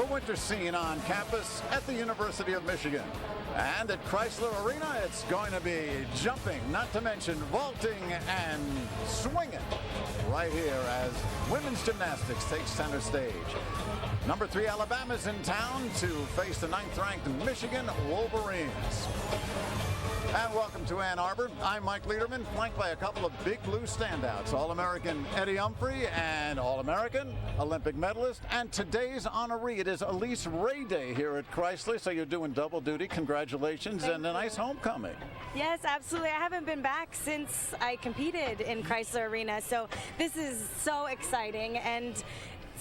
winter scene on campus at the University of Michigan. And at Chrysler Arena, it's going to be jumping, not to mention vaulting and swinging right here as women's gymnastics takes center stage. Number 3 Alabama's in town to face the 9th-ranked Michigan Wolverines. And welcome to Ann Arbor. I'm Mike Lederman, flanked by a couple of big blue standouts. All-American Eddie Humphrey and All-American Olympic medalist. And today's honoree, it is Elise Ray Day here at Chrysler, so you're doing double duty. Congratulations. Thank and a nice homecoming. Yes, absolutely. I haven't been back since I competed in Chrysler Arena, so this is so exciting. And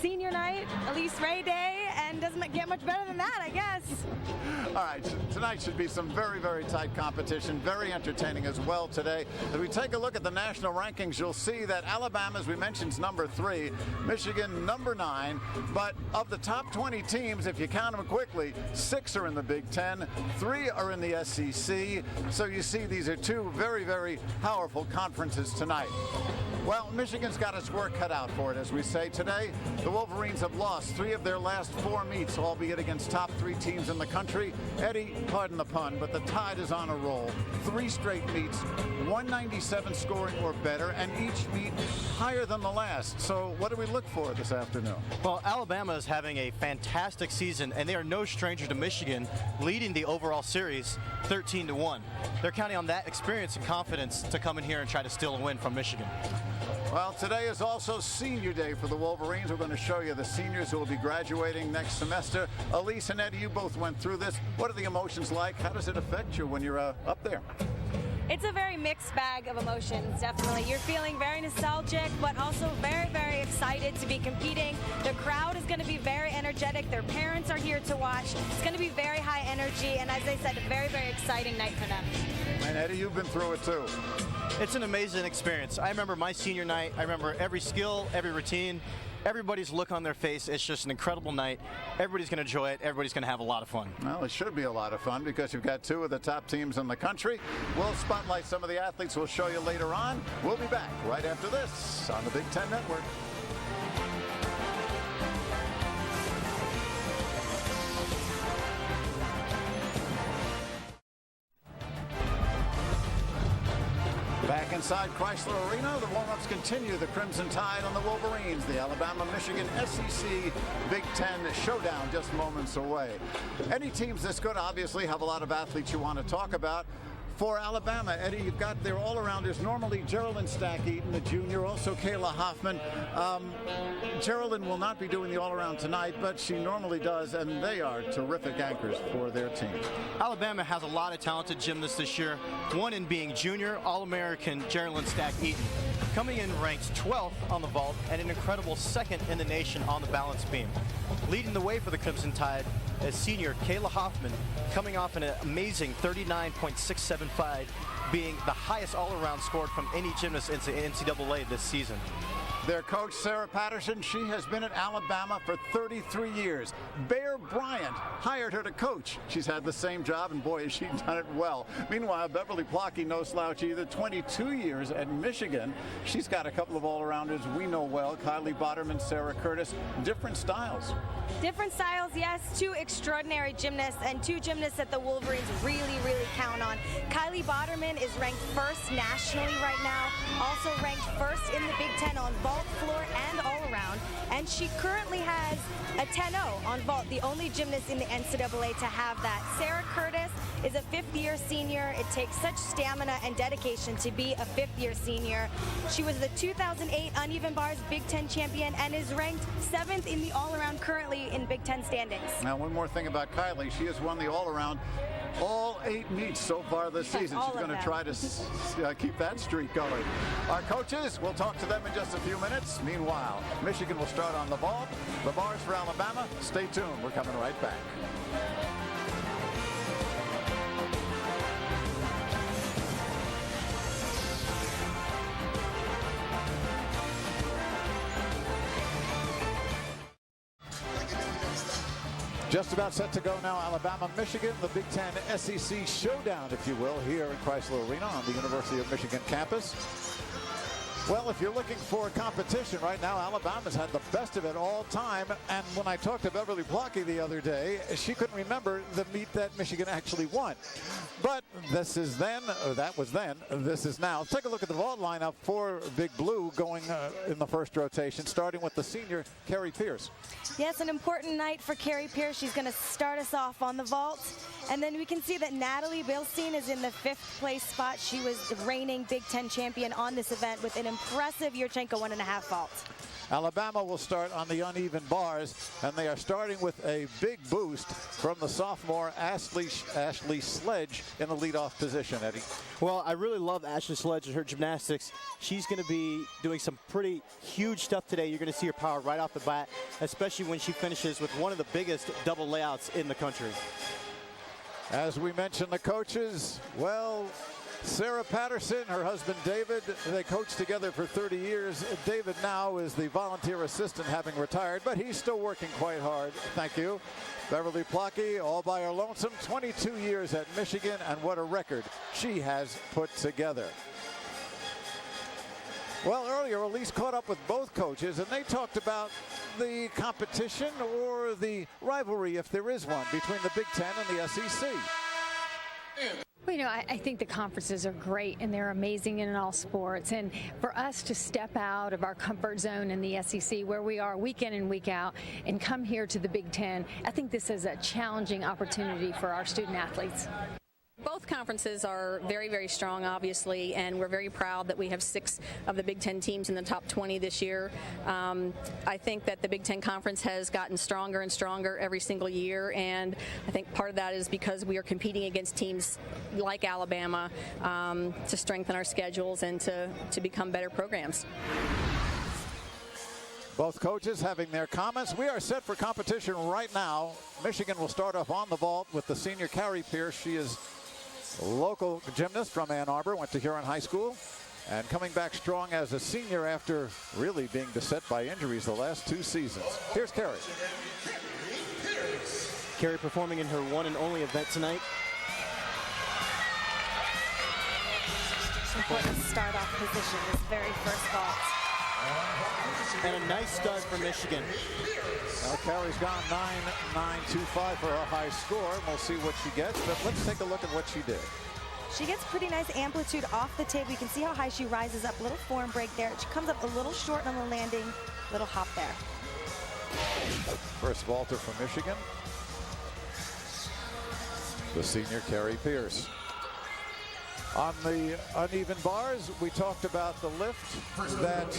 senior night, Elise Ray Day, and doesn't get much better than that, I guess. All right, tonight should be some very, very tight competition, very entertaining as well today. As we take a look at the national rankings, you'll see that Alabama, as we mentioned, is number 3, Michigan number 9, but of the top 20 teams, if you count them quickly, 6 are in the Big Ten, 3 are in the SEC, so you see these are two very, very powerful conferences tonight. Well, Michigan's got its work cut out for it, as we say today. The Wolverines have lost 3 of their last 4 meets, albeit against top 3 teams in the country. Eddie, pardon the pun, but the Tide is on a roll. 3 straight meets, 197 scoring or better, and each meet higher than the last. So what do we look for this afternoon? Well, Alabama is having a fantastic season, and they are no stranger to Michigan, leading the overall series 13-1. They're counting on that experience and confidence to come in here and try to steal a win from Michigan. Well, today is also senior day for the Wolverines. We're going to show you the seniors who will be graduating next semester. Elise and Eddie, you both went through this. What are the emotions like? How does it affect you when you're up there? It's a very mixed bag of emotions, definitely. You're feeling very nostalgic, but also very, very excited to be competing. The crowd is going to be very energetic. Their parents are here to watch. It's going to be very high energy, and as I said, a very, very exciting night for them. And Eddie, you've been through it too. It's an amazing experience. I remember my senior night. I remember every skill, every routine, everybody's look on their face. It's just an incredible night. Everybody's going to enjoy it. Everybody's going to have a lot of fun. Well, it should be a lot of fun because you've got 2 of the top teams in the country. We'll spotlight some of the athletes we'll show you later on. We'll be back right after this on the Big Ten Network. Back inside Chrysler Arena, the warm-ups continue. The Crimson Tide on the Wolverines. The Alabama-Michigan SEC Big Ten showdown just moments away. Any teams this good obviously have a lot of athletes you want to talk about. For Alabama, Eddie, you've got their all-arounders. Normally, Geraldine Stack-Eaton, the junior, also Kayla Hoffman. Geraldine will not be doing the all-around tonight, but she normally does, and they are terrific anchors for their team. Alabama has a lot of talented gymnasts this year, one in being junior All-American Geraldine Stack-Eaton, coming in ranked 12th on the vault and an incredible 2nd in the nation on the balance beam. Leading the way for the Crimson Tide is senior Kayla Hoffman, coming off an amazing 39.675, being the highest all-around scored from any gymnast in the NCAA this season. Their coach, Sarah Patterson, she has been at Alabama for 33 years. Bear Bryant hired her to coach. She's had the same job, and boy, has she done it well. Meanwhile, Beverly Plocky, no slouch either, 22 years at Michigan. She's got a couple of all-arounders we know well, Kylie Botterman, Sarah Curtis. Different styles. Different styles, yes. 2 extraordinary gymnasts and 2 gymnasts that the Wolverines really, really count on. Kylie Botterman is ranked 1st nationally right now, also ranked 1st in the Big Ten on vault, floor, and all-around, and she currently has a 10-0 on vault, the only gymnast in the NCAA to have that. Sarah Curtis is a 5th-year senior. It takes such stamina and dedication to be a 5th-year senior. She was the 2008 Uneven Bars Big Ten champion and is ranked 7th in the all-around currently in Big Ten standings. Now, one more thing about Kylie. She has won the all-around all 8 meets so far this season. She's going to try to keep that streak going. Our coaches, we'll talk to them in just a few minutes. Meanwhile, Michigan will start on the vault. The bars for Alabama. Stay tuned. We're coming right back. Just about set to go now, Alabama, Michigan, the Big Ten SEC showdown, if you will, here in Chrysler Arena on the University of Michigan campus. Well, if you're looking for competition right now, Alabama's had the best of it all time. And when I talked to Beverly Blocky the other day, she couldn't remember the meet that Michigan actually won. But this is then, or that was then, this is now. Let's take a look at the vault lineup for Big Blue going in the first rotation, starting with the senior, Carrie Pierce. Yes, an important night for Carrie Pierce. She's going to start us off on the vault. And then we can see that Natalie Bilstein is in the 5th place spot. She was the reigning Big Ten champion on this event with an impressive Yurchenko 1.5 vault. Alabama will start on the uneven bars, and they are starting with a big boost from the sophomore Ashley Sledge in the leadoff position, Eddie. Well, I really love Ashley Sledge and her gymnastics. She's going to be doing some pretty huge stuff today. You're going to see her power right off the bat, especially when she finishes with one of the biggest double layouts in the country. As we mentioned, the coaches, well, Sarah Patterson, her husband David, they coached together for 30 years. David now is the volunteer assistant, having retired, but he's still working quite hard. Thank you. Beverly Blocky, all by her lonesome, 22 years at Michigan, and what a record she has put together. Well, earlier, Elise caught up with both coaches, and they talked about the competition or the rivalry, if there is one, between the Big Ten and the SEC. Well, you know, I think the conferences are great and they're amazing in all sports. And for us to step out of our comfort zone in the SEC, where we are week in and week out, and come here to the Big Ten, I think this is a challenging opportunity for our student athletes. Both conferences are very, very strong, obviously, and we're very proud that we have 6 of the Big Ten teams in the top 20 this year. I think that the Big Ten Conference has gotten stronger and stronger every single year, and I think part of that is because we are competing against teams like Alabama to strengthen our schedules and to become better programs. Both coaches having their comments. We are set for competition right now. Michigan will start off on the vault with the senior Carrie Pierce. She is a local gymnast from Ann Arbor, went to Huron High School, and coming back strong as a senior after really being beset by injuries the last 2 seasons. Here's Carrie. Carrie performing in her one and only event tonight. Important start off position, this very first vault. And a nice start for Michigan. Well, Carrie's gone 9.925 for her high score. We'll see what she gets, but let's take a look at what she did. She gets pretty nice amplitude off the table. You can see how high she rises up. Little form break there. She comes up a little short on the landing. Little hop there. First vaulter from Michigan, the senior Carrie Pierce. On the uneven bars, we talked about the lift that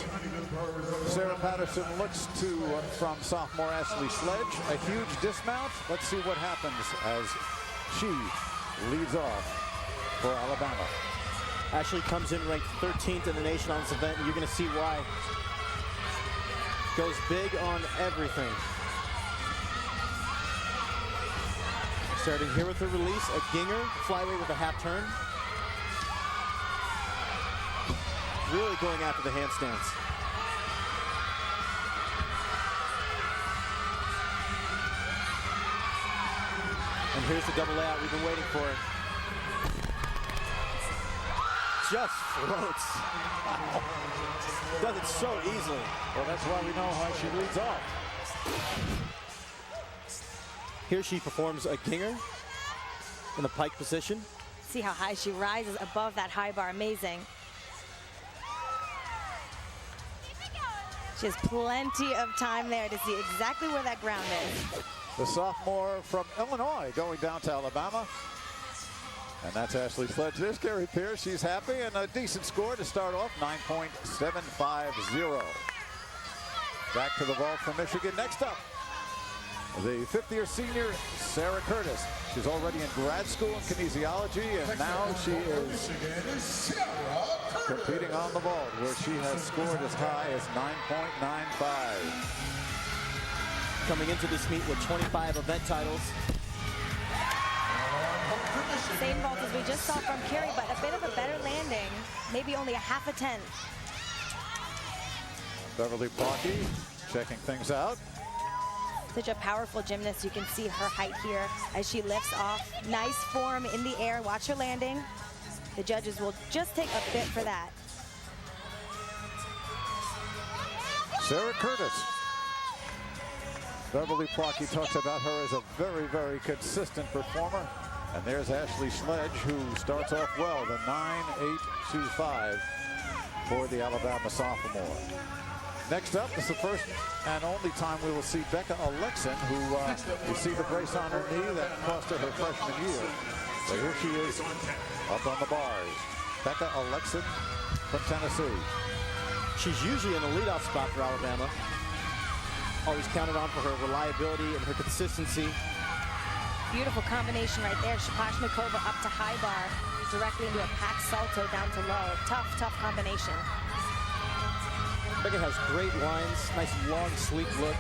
Sarah Patterson looks to from sophomore Ashley Sledge. A huge dismount. Let's see what happens as she leads off for Alabama. Ashley comes in ranked 13th in the nation on this event, and you're going to see why. Goes big on everything. Starting here with the release, a ginger, flyweight with a half turn. Really going after the handstands. And here's the double layout we've been waiting for. Just floats. Does it so easily. Well, that's why we know how she leads off. Here she performs a ginger in the pike position. See how high she rises above that high bar. Amazing. She has plenty of time there to see exactly where that ground is. The sophomore from Illinois going down to Alabama. And that's Ashley Sledge. There's Carrie Pierce. She's happy, and a decent score to start off, 9.750. Back to the vault from Michigan. Next up, the 5th-year senior, Sarah Curtis. She's already in grad school in kinesiology, and now she is competing on the vault, where she has scored as high as 9.95. Coming into this meet with 25 event titles. Same vault as we just saw from Carrie, but a bit of a better landing. Maybe only a half a tenth. Beverly Blocky checking things out. Such a powerful gymnast. You can see her height here as she lifts off. Nice form in the air. Watch her landing. The judges will just take a bit for that. Sarah Curtis. Beverly Plocky talks about her as a very, very consistent performer. And there's Ashley Sledge, who starts off well, the 9.825 for the Alabama sophomore. Next up is the first and only time we will see Becca Alexson, who received a brace on her knee that cost her freshman year. So here she is up on the bars. Becca Alexson from Tennessee. She's usually in the leadoff spot for Alabama. Always counted on for her reliability and her consistency. Beautiful combination right there. Shapashnikova up to high bar, directly into a pack salto down to low. Tough, tough combination. Becca has great lines, nice long, sleek look.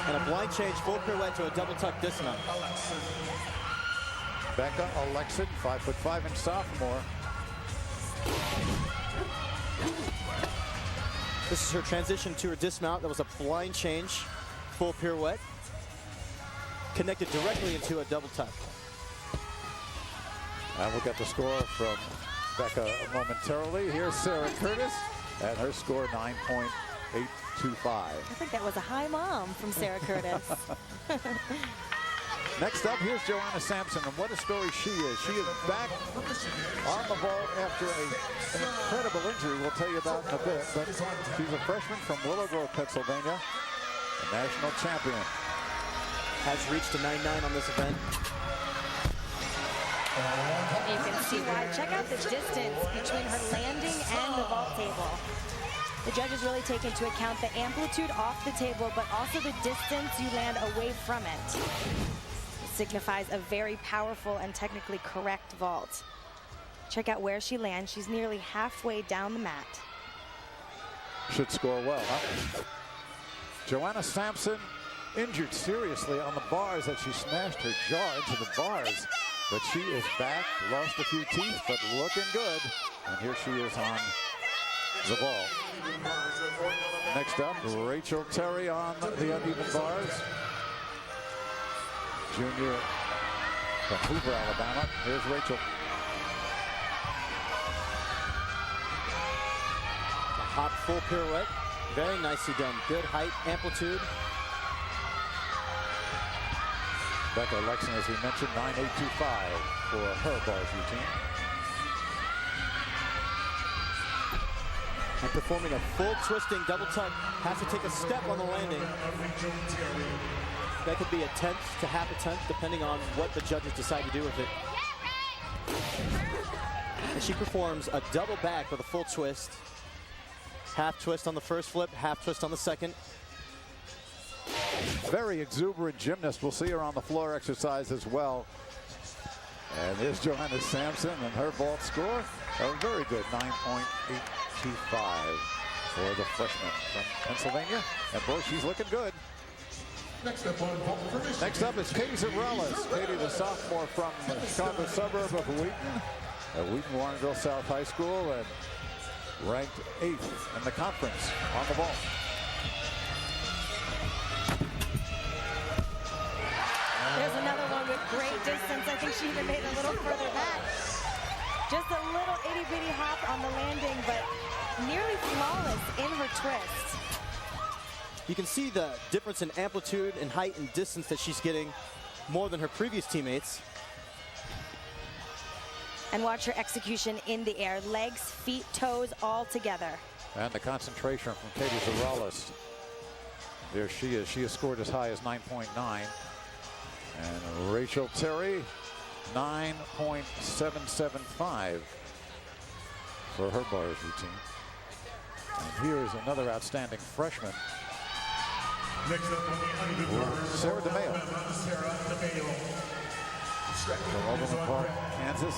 And a blind change, full pirouette to a double tuck dismount. Becca Alexson, 5'5" sophomore. This is her transition to her dismount. That was a blind change, full pirouette, connected directly into a double tuck. And we'll get the score from Becca momentarily. Here's Sarah Curtis, and her score 9.825. I think that was a high mom from Sarah Curtis. Next up, here's Joanna Sampson, and what a story she is. She is back on the vault after an incredible injury we'll tell you about in a bit. But she's a freshman from Willow Grove, Pennsylvania, a national champion. Has reached a 9.9 on this event. You can see why. Check out the distance between her landing and the vault table. The judges really take into account the amplitude off the table, but also the distance you land away from it. Signifies a very powerful and technically correct vault. Check out where she lands. She's nearly halfway down the mat. Should score well, huh? Joanna Sampson injured seriously on the bars that she smashed her jaw into the bars. But she is back, lost a few teeth, but looking good. And here she is on the ball. Next up, Rachel Terry on the uneven bars. Junior from Hoover, Alabama. Here's Rachel. A hop full pirouette. Very nicely done. Good height, amplitude. Becca Alexson, as we mentioned, 9.825 for her bars routine. And performing a full twisting double tuck. Has to take a step on the landing. That could be a tenth to half a tenth, depending on what the judges decide to do with it. And she performs a double back with a full twist. Half twist on the first flip, half twist on the second. Very exuberant gymnast. We'll see her on the floor exercise as well. And there's Joanna Sampson, and her vault score, a very good 9.825 for the freshman from Pennsylvania. And boy, she's looking good. Next up is Katie Zarelis. Katie, the sophomore from the Chicago suburb of Wheaton, at Wheaton Warrenville South High School, and ranked 8th in the conference on the vault. There's another one with great distance. I think she even made a little further back. Just a little itty-bitty hop on the landing, but nearly flawless in her twist. You can see the difference in amplitude and height and distance that she's getting more than her previous teammates. And watch her execution in the air. Legs, feet, toes, all together. And the concentration from Katie Zarelis. There she is. She has scored as high as 9.9. And Rachel Terry, 9.775 for her bars routine. And here's another outstanding freshman. Next up on the uneven bars, Sarah DeMayo. From Overland Park, Kansas.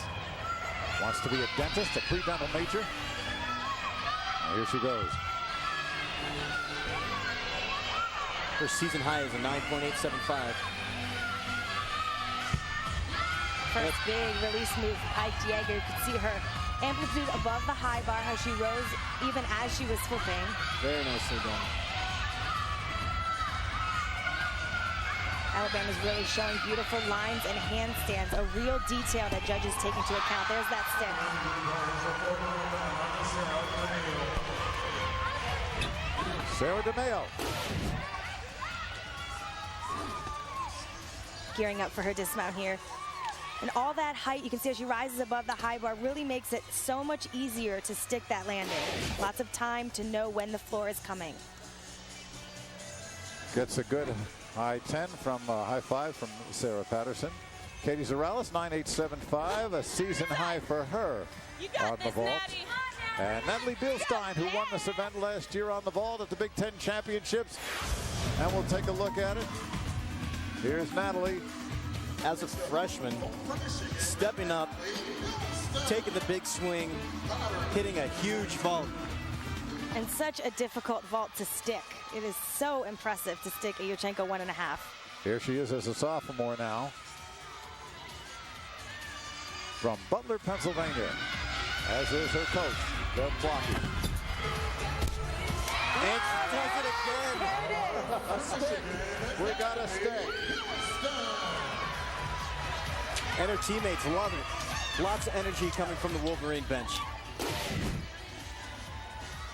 Wants to be a dentist, a pre-dental major. And here she goes. Her season high is a 9.875. First big release move, Pike Jaeger. You could see her amplitude above the high bar, how she rose even as she was flipping. Very nicely done. Alabama's really showing beautiful lines and handstands, a real detail that judges take into account. There's that stick. Sarah DeMeo. Gearing up for her dismount here. And all that height, you can see as she rises above the high bar, really makes it so much easier to stick that landing. Lots of time to know when the floor is coming. Gets a good high 10 from high 5 from Sarah Patterson. Katie Zorales, 9.875, a season high for her on the vault. And Natalie Bielstein, who won this event last year on the vault at the Big Ten Championships. And we'll take a look at it. Here's Natalie. As a freshman, stepping up, taking the big swing, hitting a huge vault. And such a difficult vault to stick. It is so impressive to stick a Yurchenko 1.5. Here she is as a sophomore now. From Butler, Pennsylvania, as is her coach, Deb Blocky. And she does it again. A stick. We got a stick. And her teammates love it. Lots of energy coming from the Wolverine bench.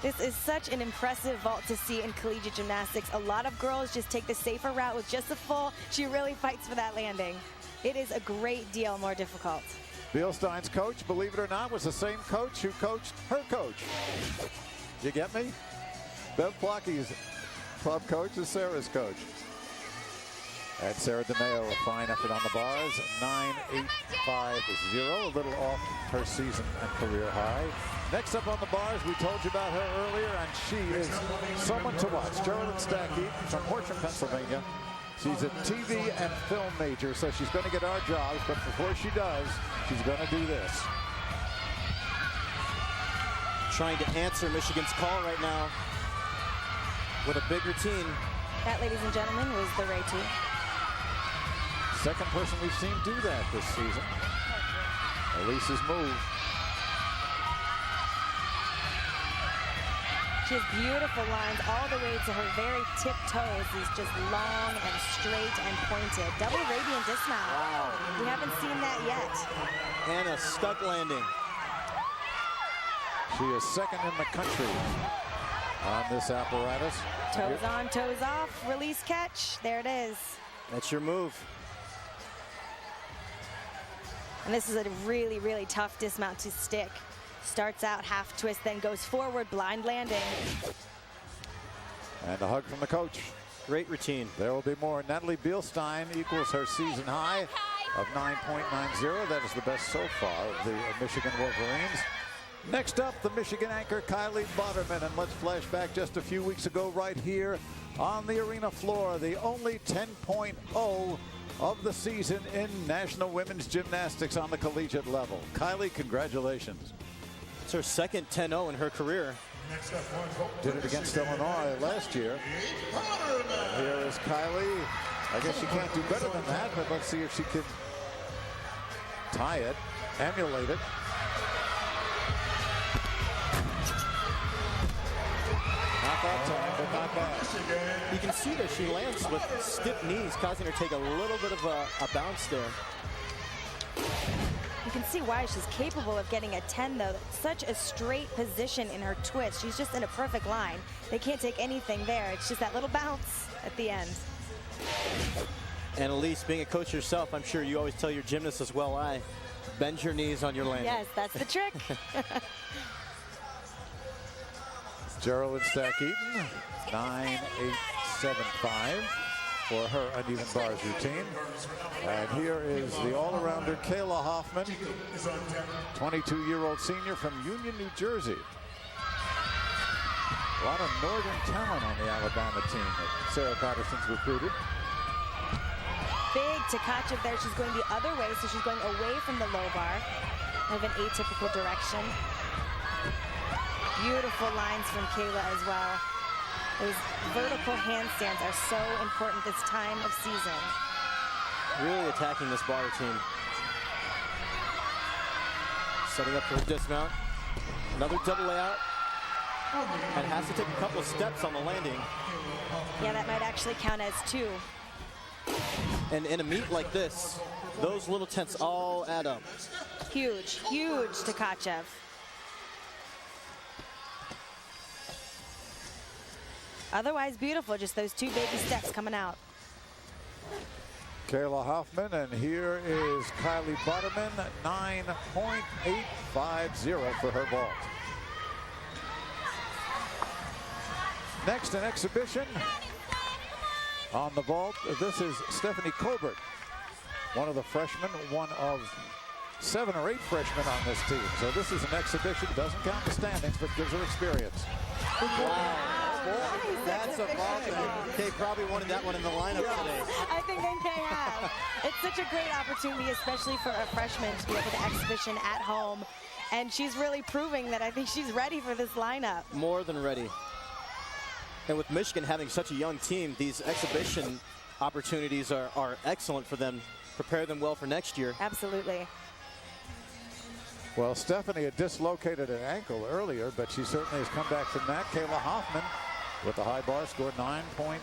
This is such an impressive vault to see in collegiate gymnastics. A lot of girls just take the safer route with just a full. She really fights for that landing. It is a great deal more difficult. Bielstein's coach, believe it or not, was the same coach who coached her coach. You get me? Bev Blocky's club coach is Sarah's coach. And Sarah DeMeo, a fine effort on the bars, 9.850, a little off her season and career high. Next up on the bars, we told you about her earlier, and she is someone to watch. Geraldine Stack-Eaton from Horsham, Pennsylvania. She's a TV and film major, so she's going to get our jobs, but before she does, she's going to do this. Trying to answer Michigan's call right now with a big routine. That, ladies and gentlemen, was the Ray 2. Second person we've seen do that this season. Elise's move. She has beautiful lines all the way to her very tip toes. These just long and straight and pointed. Double radiant dismount. Wow. We haven't seen that yet. And a stuck landing. She is second in the country on this apparatus. Toes on, toes off, release catch. There it is. That's your move. And this is a really, really tough dismount to stick. Starts out half twist, then goes forward, blind landing. And a hug from the coach. Great routine. There will be more. Natalie Bielstein equals her season high of 9.90. That is the best so far of the Michigan Wolverines. Next up, the Michigan anchor, Kylie Boderman. And let's flash back just a few weeks ago right here on the arena floor. The only 10.0 of the season in National Women's Gymnastics on the collegiate level. Kylie, congratulations. It's her second 10-0 in her career. Did it against Illinois last year. And here is Kylie. I guess she can't do better than that, but let's see if she can tie it, emulate it. Not that time, but not bad. You can see that she lands with stiff knees, causing her to take a little bit of a bounce there. You can see why she's capable of getting a 10, though. Such a straight position in her twist. She's just in a perfect line. They can't take anything there. It's just that little bounce at the end. And Elise, being a coach yourself, I'm sure you always tell your gymnasts as well, bend your knees on your landing. Yes, that's the trick. Geraldine Stack-Eaton, 9.875 for her uneven bars routine. And here is the all-arounder Kayla Hoffman, 22-year-old senior from Union, New Jersey. A lot of northern talent on the Alabama team that Sarah Patterson's recruited. Big Tkachev there. She's going the other way, so she's going away from the low bar, kind of an atypical direction. Beautiful lines from Kayla as well. Those vertical handstands are so important this time of season. Really attacking this bar routine. Setting up for the dismount. Another double layout. And has to take a couple of steps on the landing. Yeah, that might actually count as 2. And in a meet like this, those little tenths all add up. Huge, huge Tkachev. Otherwise beautiful, just those 2 baby steps coming out. Kayla Hoffman, and here is Kylie Butterman, 9.850 for her vault. Next, an exhibition on the vault. This is Stephanie Colbert, one of the freshmen, one of 7 or 8 freshmen on this team. So this is an exhibition, doesn't count the standings, but gives her experience. Wow. Boy, that's a vault. They probably wanted that one in the lineup today. I think they may have. It's such a great opportunity, especially for a freshman, to be able to exhibition at home. And she's really proving that I think she's ready for this lineup. More than ready. And with Michigan having such a young team, these exhibition opportunities are excellent for them. Prepare them well for next year. Absolutely. Well, Stephanie had dislocated an ankle earlier, but she certainly has come back from that. Kayla Hoffman with the high bar scored 9.90.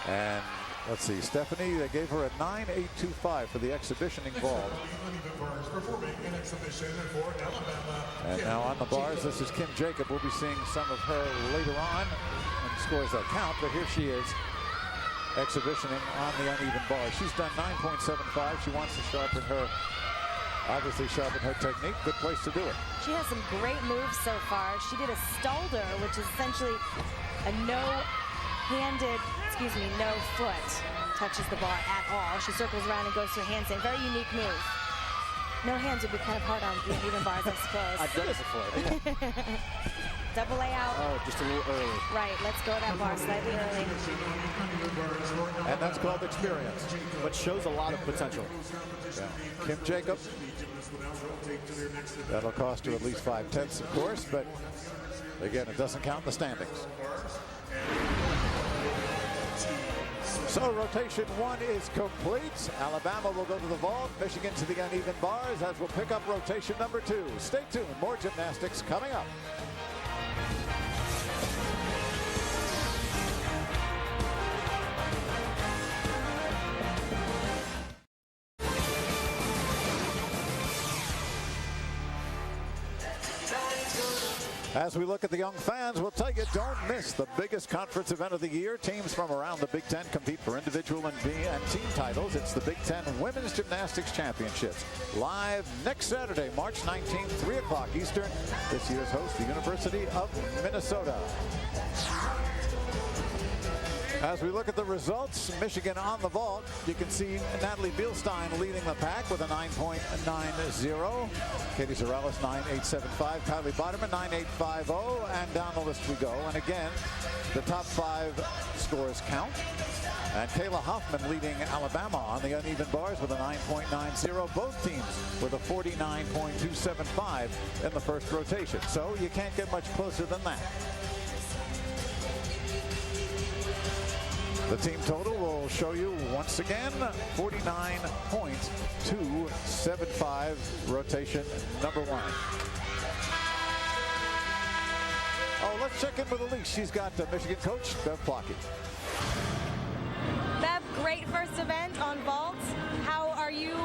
And let's see, Stephanie, they gave her a 9.825 for the exhibitioning vault. And now on the bars, this is Kim Jacob. We'll be seeing some of her later on when scores that count, but here she is exhibitioning on the uneven bars. She's done 9.75. She wants to sharpen her, obviously sharpen her technique. Good place to do it. She has some great moves so far. She did a Stalder, which is essentially a no-handed, no foot touches the bar at all. She circles around and goes to a handstand. Very unique move. No hands would be kind of hard on the uneven bars, I suppose. I've done it before. Double layout. Oh, just a little early. Right, let's go that bar slightly early. And that's called experience. But shows a lot of potential. Yeah. Kim Jacob. That'll cost her at least 5/10, of course, but again, it doesn't count in the standings. So rotation 1 is complete. Alabama will go to the vault, Michigan to the uneven bars, as we'll pick up rotation number 2. Stay tuned, more gymnastics coming up. As we look at the young fans, we'll tell you, don't miss the biggest conference event of the year. Teams from around the Big Ten compete for individual and team titles. It's the Big Ten Women's Gymnastics Championships. Live next Saturday, March 19th, 3 o'clock Eastern. This year's host, the University of Minnesota. As we look at the results, Michigan on the vault, you can see Natalie Bielstein leading the pack with a 9.90. Katie Zorales, 9.875. Kylie Botterman, 9.850. And down the list we go. And again, the top 5 scores count. And Kayla Hoffman leading Alabama on the uneven bars with a 9.90. Both teams with a 49.275 in the first rotation. So you can't get much closer than that. The team total will show you once again 49.275, rotation number 1. Oh, let's check in with Elise. She's got Michigan coach Bev Plocky. Bev, great first event on vault. How are you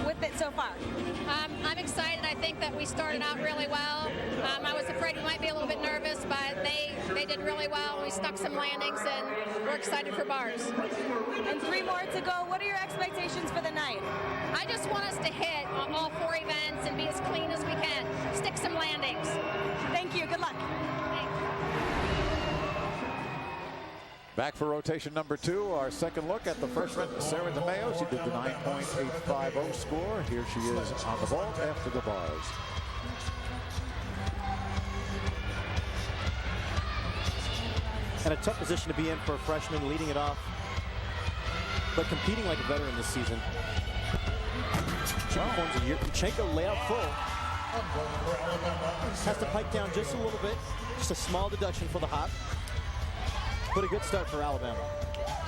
with it so far? I'm excited. I think that we started out really well. I was afraid we might be a little bit nervous, but they did really well. We stuck some landings, and we're excited for bars. And 3 more to go. What are your expectations for the night? I just want us to hit on all 4 events and be as clean as we can. Stick some landings. Thank you. Good luck. Back for rotation number 2, our second look at the freshman Sarah DeMeo. She did the 9.850 score. Here she is on the vault after the bars. And a tough position to be in for a freshman, leading it off, but competing like a veteran this season. She performs a year. Panchenko layout full. Has to pike down just a little bit. Just a small deduction for the hop. But a good start for Alabama.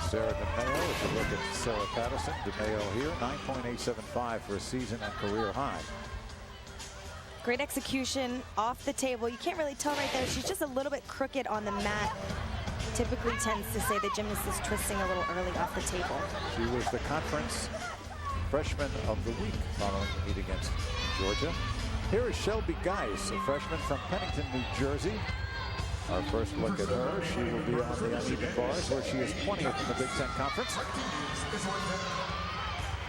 Sarah DeMeo, if you look at Sarah Patterson, DeMeo here, 9.875 for a season and career high. Great execution off the table. You can't really tell right there. She's just a little bit crooked on the mat. Typically tends to say the gymnast is twisting a little early off the table. She was the conference freshman of the week following the meet against Georgia. Here is Shelby Geis, a freshman from Pennington, New Jersey. Our first look at her. She will be on the uneven bars where she is 20th in the Big Ten Conference.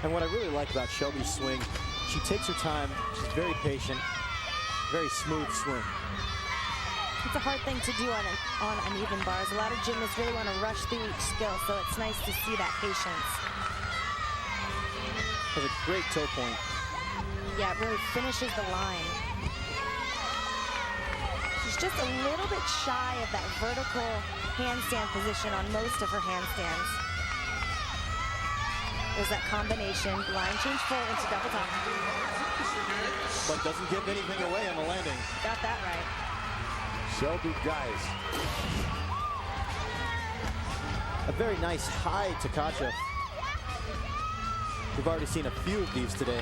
And what I really like about Shelby's swing, she takes her time, she's very patient, very smooth swing. It's a hard thing to do on uneven bars. A lot of gymnasts really want to rush through each skill, so it's nice to see that patience. Has a great toe point. Yeah, it really finishes the line. She's just a little bit shy of that vertical handstand position on most of her handstands. There's that combination, line change full into double top. But doesn't give anything away on the landing. Got that right. Shelby Geis. A very nice high to Katja. We've already seen a few of these today.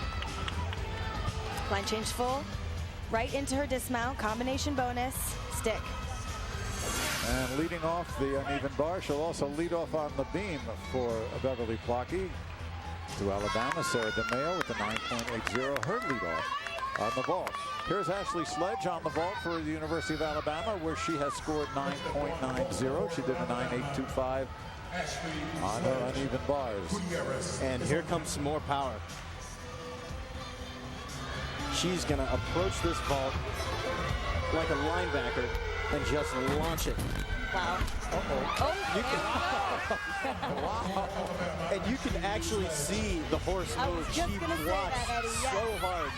Line change full, right into her dismount, combination bonus, stick. And leading off the uneven bar, she'll also lead off on the beam for Beverly Plocky. To Alabama, Sarah DeMeo with the 9.80, her lead off on the vault. Here's Ashley Sledge on the vault for the University of Alabama, where she has scored 9.90. She did a 9.825 on her uneven bars. And here comes some more power. She's going to approach this vault like a linebacker and just launch it. Wow. Uh-oh. And you can actually see the horse move. She blocks so hard.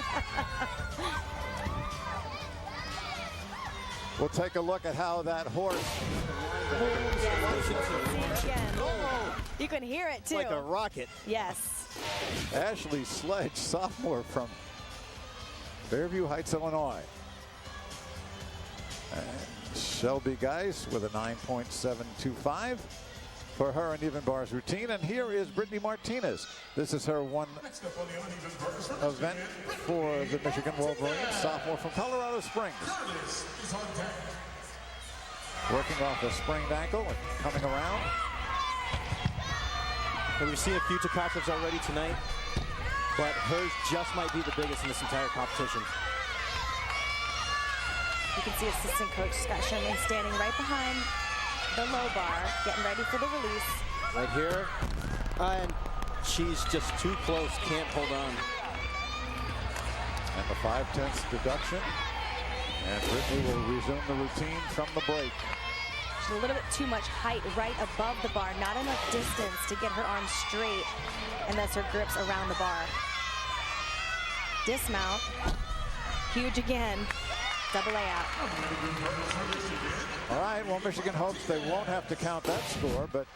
We'll take a look at how that horse Yes, again. You can hear it too. Like a rocket. Yes. Ashley Sledge, sophomore from Fairview Heights, Illinois. And Shelby Geis with a 9.725 for her uneven bars routine. And here is Brittany Martinez. This is her one event for the Michigan Wolverines, sophomore from Colorado Springs. Working off a sprained ankle and coming around. And we've seen a few Takachevs already tonight, but hers just might be the biggest in this entire competition. You can see assistant coach Scott Sherman standing right behind the low bar, getting ready for the release. Right here, and she's just too close, can't hold on. And the 5/10 deduction. And Brittany will resume the routine from the break. She's a little bit too much height right above the bar, not enough distance to get her arms straight, and thus her grips around the bar. Dismount, huge again. Double layout. All right, well, Michigan hopes they won't have to count that score, but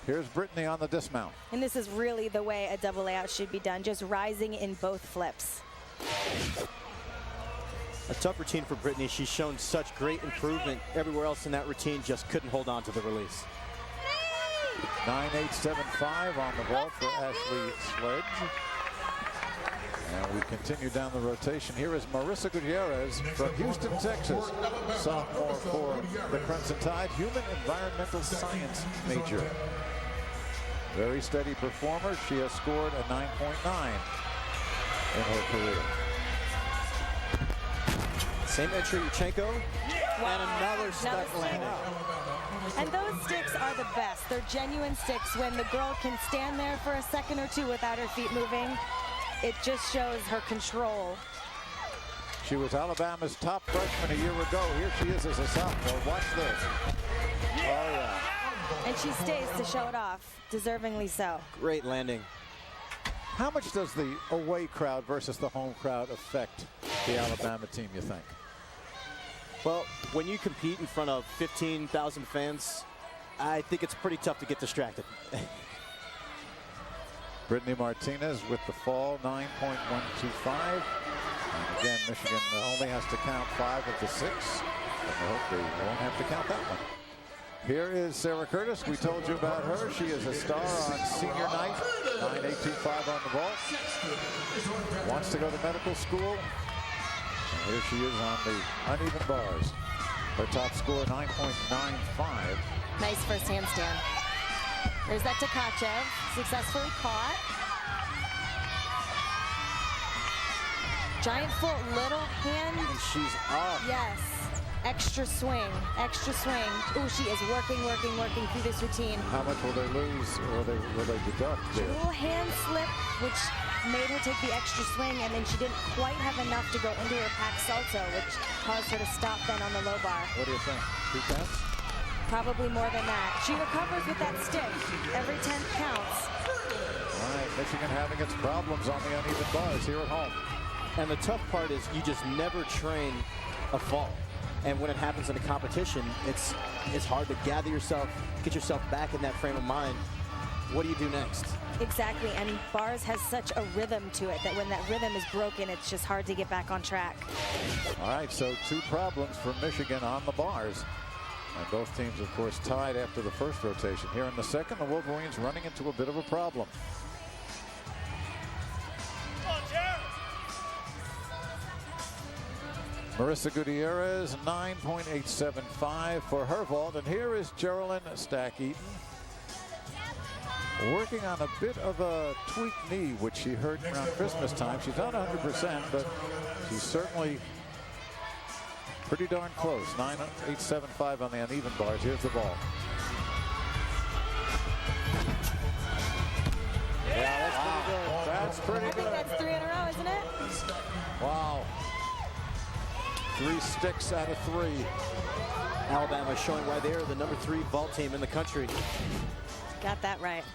here's Brittany on the dismount. And this is really the way a double layout should be done, just rising in both flips. A tough routine for Brittany. She's shown such great improvement. Everywhere else in that routine just couldn't hold on to the release. 9.875 on the vault for Ashley Sledge. And we continue down the rotation. Here is Marissa Gutierrez from Houston, Texas. Sophomore for the Crimson Tide, human environmental science major. Very steady performer. She has scored a 9.9 in her career. Same entry, Yurchenko, and another stuck landing. And those sticks are the best. They're genuine sticks. When the girl can stand there for a second or two without her feet moving, it just shows her control. She was Alabama's top freshman a year ago. Here she is as a sophomore. Watch this. Oh, yeah. And she stays to show it off, deservingly so. Great landing. How much does the away crowd versus the home crowd affect the Alabama team, you think? Well, when you compete in front of 15,000 fans, I think it's pretty tough to get distracted. Brittany Martinez with the fall, 9.125. And again, Michigan only has to count 5 of the 6. And I hope they won't have to count that one. Here is Sarah Curtis. We told you about her. She is a star on senior night. 9.825 on the vault. Wants to go to medical school. Here she is on the uneven bars. Her top score, 9.95. Nice first handstand. There's that Tkachev, successfully caught. Giant foot, little hand. And she's up. Yes. Extra swing, extra swing. Oh, she is working through this routine. How much will they lose, or will they deduct there? Little hand slip, which made her take the extra swing, and then she didn't quite have enough to go into her pack salto, which caused her to stop then on the low bar. What do you think? 2 counts? Probably more than that. She recovers with that stick. Every 10th counts. All right, Michigan having its problems on the uneven bars here at home. And the tough part is you just never train a fall. And when it happens in a competition, it's hard to gather yourself, get yourself back in that frame of mind. What do you do next? Exactly, and bars has such a rhythm to it that when that rhythm is broken, it's just hard to get back on track. All right, so 2 problems for Michigan on the bars. And both teams, of course, tied after the first rotation. Here in the second, the Wolverines running into a bit of a problem. Marissa Gutierrez, 9.875 for her vault. And here is Geraldine Stack-Eaton, working on a bit of a tweaked knee, which she hurt around Christmas time. She's not 100%, but she's certainly pretty darn close. 9.875 on the uneven bars. Here's the ball. Yeah, that's pretty good. That's pretty good. I think that's 3 in a row, isn't it? Wow. 3 sticks out of 3. Alabama showing why they're the number 3 vault team in the country. Got that right.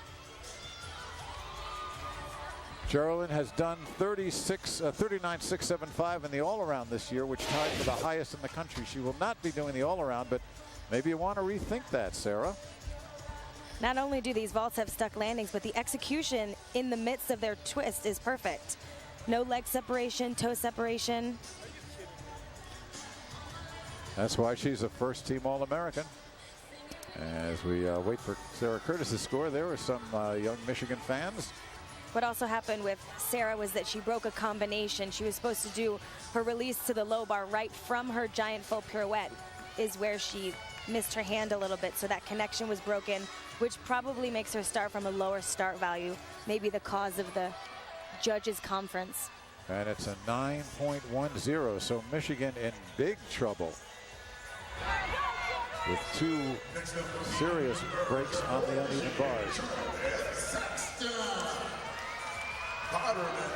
Geraldine has done 39.675 in the all-around this year, which tied for the highest in the country. She will not be doing the all-around, but maybe you want to rethink that, Sarah. Not only do these vaults have stuck landings, but the execution in the midst of their twist is perfect. No leg separation, toe separation. That's why she's a first-team All-American. As we wait for Sarah Curtis's score, there were some young Michigan fans. What also happened with Sarah was that she broke a combination. She was supposed to do her release to the low bar right from her giant full pirouette, is where she missed her hand a little bit, so that connection was broken, which probably makes her start from a lower start value, maybe the cause of the judges' conference. And it's a 9.10, so Michigan in big trouble with 2 serious breaks on the uneven bars.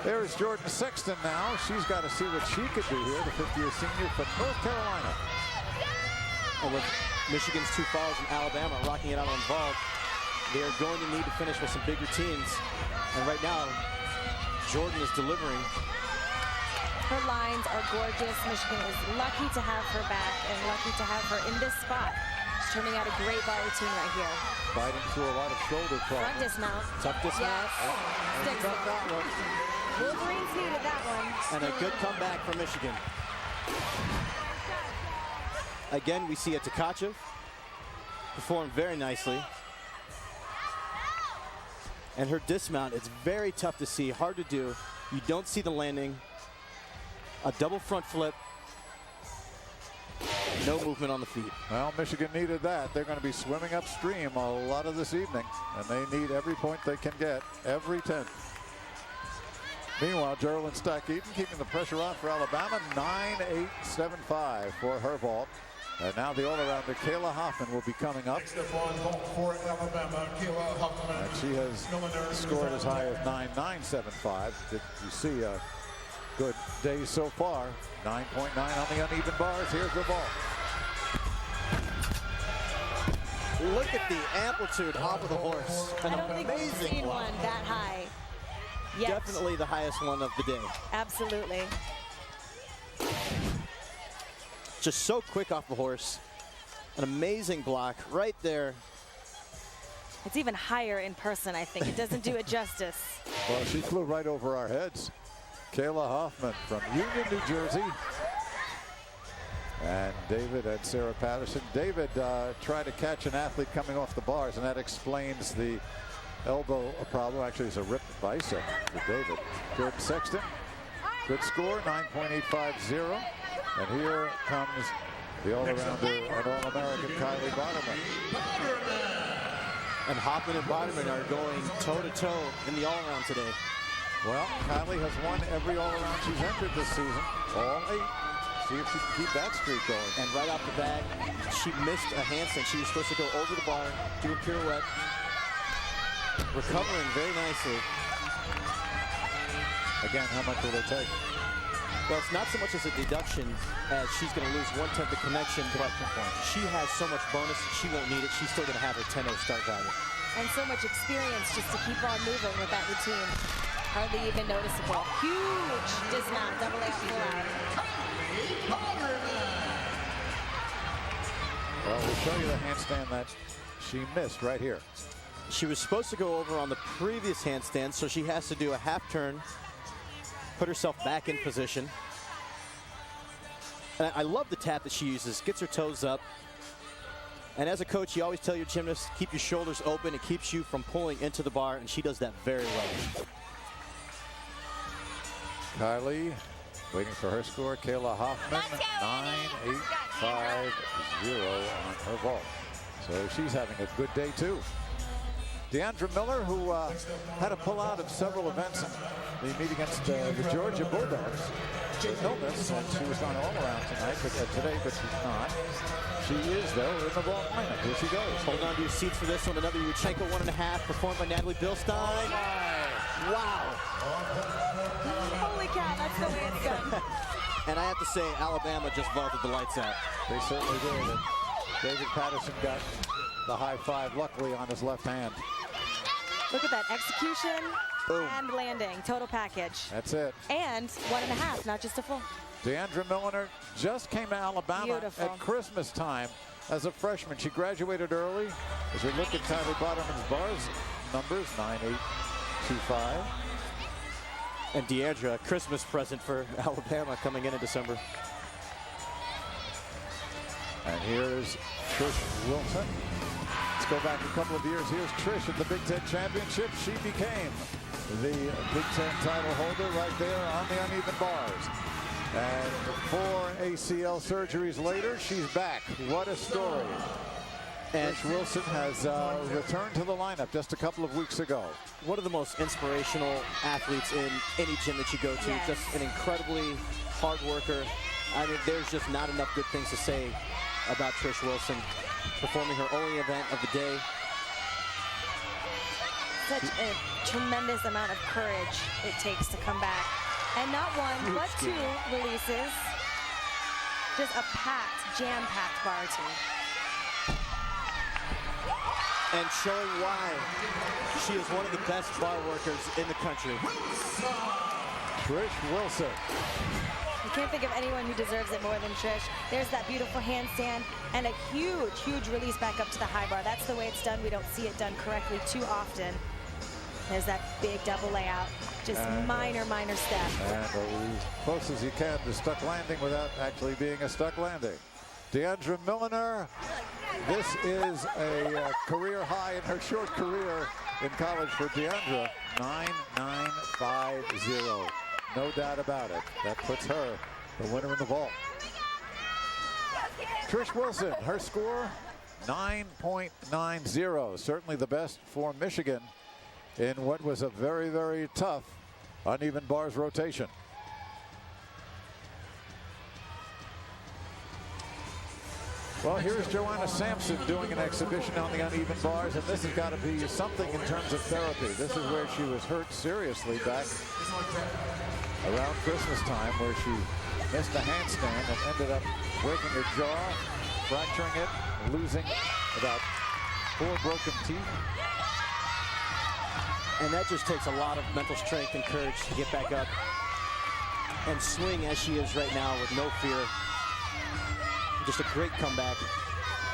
There's Jordan Sexton now. She's got to see what she could do here, the 50-year senior from North Carolina. And with Michigan's 2 falls and Alabama rocking it out on vault, they are going to need to finish with some big routines. And right now, Jordan is delivering. Her lines are gorgeous. Michigan is lucky to have her back and lucky to have her in this spot. She's turning out a great bar routine right here. Fighting through a lot of shoulder problems. Front dismount. Tough dismount. Yes. That one. Wolverines needed that one. And a good comeback for Michigan. Again, we see a Tkachev perform very nicely. And her dismount, it's very tough to see, hard to do. You don't see the landing. A double front flip. No movement on the feet. Well, Michigan needed that. They're going to be swimming upstream a lot of this evening, and they need every point they can get, every 10th. Meanwhile, Geraldine Stack-Eaton keeping the pressure on for Alabama. 9.875 for her vault. And now the all-arounder Kayla Hoffman will be coming up. Next up on vault for Alabama, Kayla Hoffman. And she has scored as high as 9.975. Did you see a good day so far? 9.9 on the uneven bars. Here's the ball. Look at the amplitude off of the horse. I don't think we've seen one that high yet. Definitely the highest one of the day. Absolutely. Just so quick off the horse. An amazing block right there. It's even higher in person, I think. It doesn't do it justice. Well, she flew right over our heads. Kayla Hoffman from Union, New Jersey. And David and Sarah Patterson. David tried to catch an athlete coming off the bars, and that explains the elbow problem. Actually, it's a ripped bicep for David. Jordan Sexton. Good score, 9.850. And here comes the all-arounder and All-American Kylie Boderman. And Hoffman and Boderman are going toe-to-toe in the all-around today. Well, Kylie has won every all-around she's entered this season, all 8. See if she can keep that streak going. And right off the bat, she missed a handstand. She was supposed to go over the bar, do a pirouette, recovering very nicely. Again, how much will they take? Well, it's not so much as a deduction as she's going to lose 1/10 the connection, but she has so much bonus, she won't need it. She's still going to have her 10-0 start value. And so much experience just to keep on moving with that routine. Hardly even noticeable. Huge dismount, double out, full out. Well, we'll show you the handstand that she missed right here. She was supposed to go over on the previous handstand, so she has to do a half turn, put herself back in position. And I love the tap that she uses, gets her toes up. And as a coach, you always tell your gymnasts, keep your shoulders open. It keeps you from pulling into the bar, and she does that very well. Kylie waiting for her score. Kayla Hoffman, 9.850 on her vault. So she's having a good day, too. Deandra Miller, who had to pull out of several events in the meet against the Georgia Bulldogs. Illness, and she was on all-around tonight, today, but she's not. She is, though, in the vault lineup. Here she goes. Hold on to your seats for this one. Another Yurchenko 1.5, performed by Natalie Bilstein. Wow. Holy cow, that's the way it's done. And I have to say, Alabama just vaulted the lights out. They certainly did. And David Patterson got the high five, luckily, on his left hand. Look at that execution. Boom. And landing, total package. That's it. And 1.5, not just a full. Deandra Miller just came to Alabama Beautiful. at Christmas time as a freshman. She graduated early. As we look at Kylie Boderman's bars numbers, 9.825. And Deandra, a Christmas present for Alabama coming in December. And here's Trish Wilson. Let's go back a couple of years. Here's Trish at the Big Ten Championship. She became the Big Ten title holder right there on the uneven bars. And 4 ACL surgeries later, she's back. What a story. And Trish Wilson has returned to the lineup just a couple of weeks ago. One of the most inspirational athletes in any gym that you go to. Yes. Just an incredibly hard worker. I mean, there's just not enough good things to say about Trish Wilson, performing her only event of the day. Such a tremendous amount of courage it takes to come back. And not one, but 2 releases. Just a packed, jam-packed bar team. And showing why she is one of the best bar workers in the country. Trish Wilson. I can't think of anyone who deserves it more than Trish. There's that beautiful handstand and a huge, huge release back up to the high bar. That's the way it's done. We don't see it done correctly too often. There's that big double layout. Just minor step. And as close as you can to stuck landing without actually being a stuck landing. Deandra Miller, this is a career high in her short career in college for Deandra. 9.950. No doubt about it. That puts her the winner in the vault. Trish Wilson, her score, 9.90. Certainly the best for Michigan in what was a very, very tough uneven bars rotation. Well, here's Joanna Sampson doing an exhibition on the uneven bars, and this has got to be something in terms of therapy. This is where she was hurt seriously back around Christmas time, where she missed a handstand and ended up breaking her jaw, fracturing it, losing about 4 broken teeth. And that just takes a lot of mental strength and courage to get back up and swing as she is right now with no fear. Just a great comeback.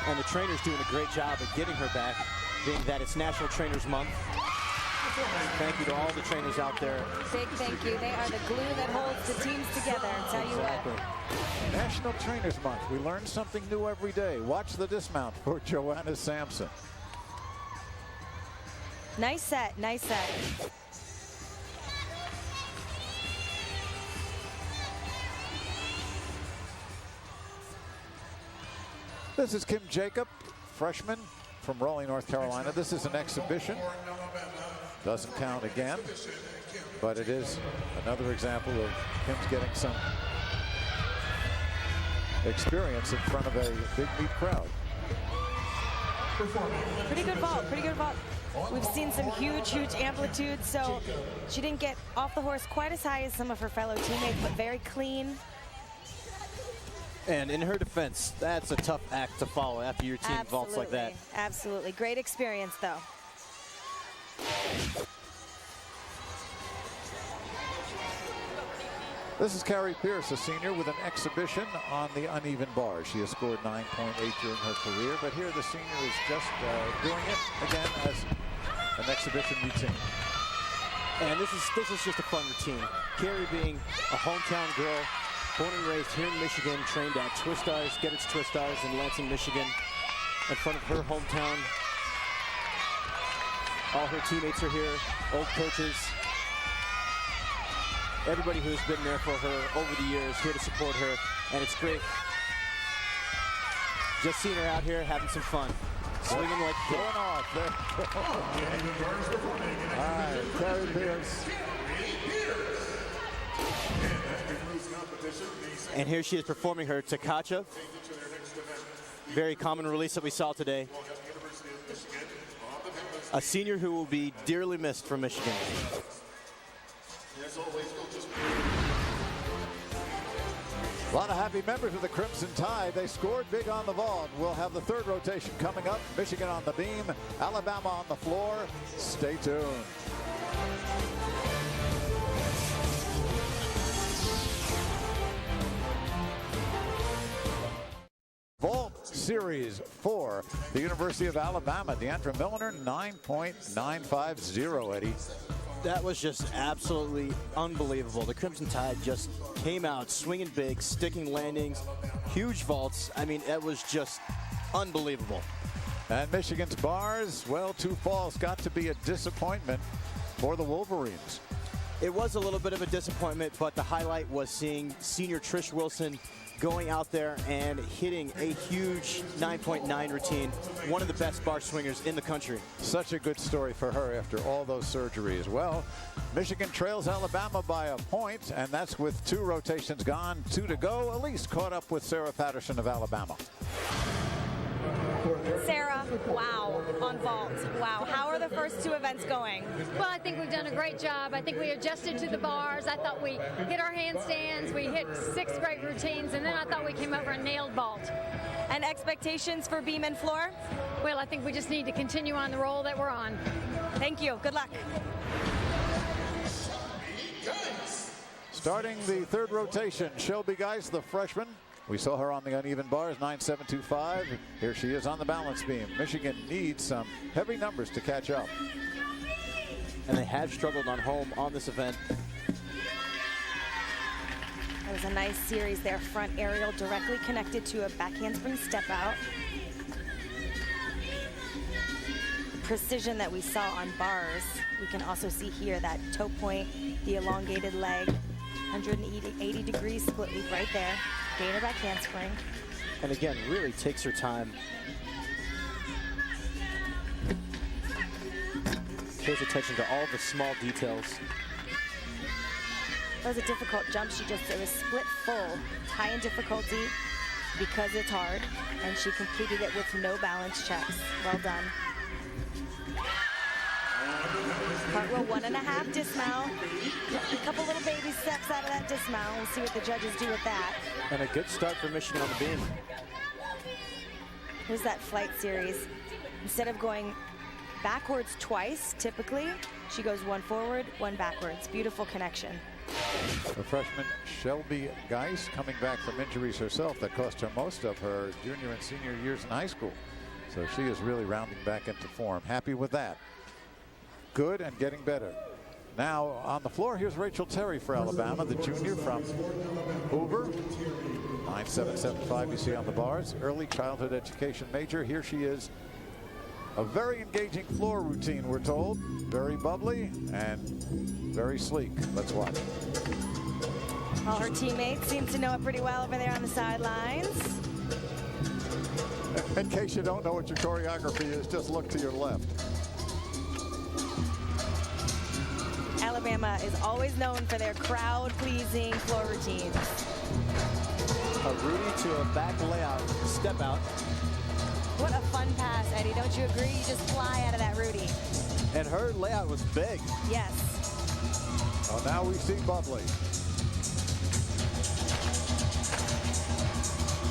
And the trainer's doing a great job of getting her back, being that it's National Trainers Month. Thank you to all the trainers out there. Big thank you. They are the glue that holds the teams together. I'll tell you what. National Trainers Month. We learn something new every day. Watch the dismount for Joanna Sampson. Nice set, nice set. This is Kim Jacob, freshman from Raleigh, North Carolina. This is an exhibition. Doesn't count again, but it is another example of Kim's getting some experience in front of a big meet crowd. Pretty good vault, pretty good vault. We've seen some huge amplitudes, so she didn't get off the horse quite as high as some of her fellow teammates, but very clean. And in her defense, that's a tough act to follow after your team vaults like that. Absolutely. Great experience, though. This is Carrie Pierce, a senior, with an exhibition on the uneven bars. She has scored 9.8 during her career, but here the senior is just doing it again as an exhibition routine. And this is just a fun routine. Carrie being a hometown girl, born and raised here in Michigan, trained at Twistars, Get-It's Twistars in Lansing, Michigan, in front of her hometown. All her teammates are here, old coaches. Everybody who's been there for her over the years, here to support her, and it's great. Just seeing her out here having some fun, swinging like going off there. All right, Carrie Pierce. And here she is performing her Takacha. Very common release that we saw today. A senior who will be dearly missed from Michigan. A lot of happy members of the Crimson Tide. They scored big on the vault. We'll have the third rotation coming up. Michigan on the beam, Alabama on the floor. Stay tuned. Vault Series 4, the University of Alabama. Deandra Milliner, 9.950, Eddie. That was just absolutely unbelievable. The Crimson Tide just came out swinging big, sticking landings, huge vaults. I mean, it was just unbelievable. And Michigan's bars, well, 2 falls got to be a disappointment for the Wolverines. It was a little bit of a disappointment, but the highlight was seeing senior Trish Wilson going out there and hitting a huge 9.9 routine. One of the best bar swingers in the country. Such a good story for her after all those surgeries. Well, Michigan trails Alabama by a point, and that's with 2 rotations gone, 2 to go. Elise caught up with Sarah Patterson of Alabama. Sarah, wow, on vault. Wow, how are the first 2 events going? Well, I think we've done a great job. I think we adjusted to the bars. I thought we hit our handstands. We hit 6 great routines, and then I thought we came over and nailed vault. And expectations for beam and floor? Well, I think we just need to continue on the roll that we're on. Thank you. Good luck. Starting the third rotation, Shelby Geis, the freshman. We saw her on the uneven bars, 9.725. Here she is on the balance beam. Michigan needs some heavy numbers to catch up. And they have struggled on home on this event. That was a nice series there. Front aerial directly connected to a back handspring step out. Precision that we saw on bars. We can also see here that toe point, the elongated leg, 180 degrees split leap right there. Gainer back handspring. And again, really takes her time. Pays attention to all the small details. That was a difficult jump. It was split full. It's high in difficulty because it's hard. And she completed it with no balance checks. Well done. Cartwheel 1.5 dismount. A couple little baby steps out of that dismount. We'll see what the judges do with that. And a good start for Michigan on the beam. Here's that flight series. Instead of going backwards twice, typically, she goes 1 forward, 1 backwards. Beautiful connection. The freshman Shelby Geis coming back from injuries herself that cost her most of her junior and senior years in high school. So she is really rounding back into form. Happy with that. Good and getting better. Now on the floor, here's Rachel Terry for Alabama, the junior from Hoover. 9.775 you see on the bars. Early childhood education major. Here she is. A very engaging floor routine, we're told. Very bubbly and very sleek. Let's watch. All her teammates seem to know it pretty well over there on the sidelines. In case you don't know what your choreography is, just look to your left. Alabama is always known for their crowd-pleasing floor routines. A Rudy to a back layout, step out. What a fun pass, Eddie. Don't you agree? You just fly out of that Rudy. And her layout was big. Yes. Well, now we see bubbly.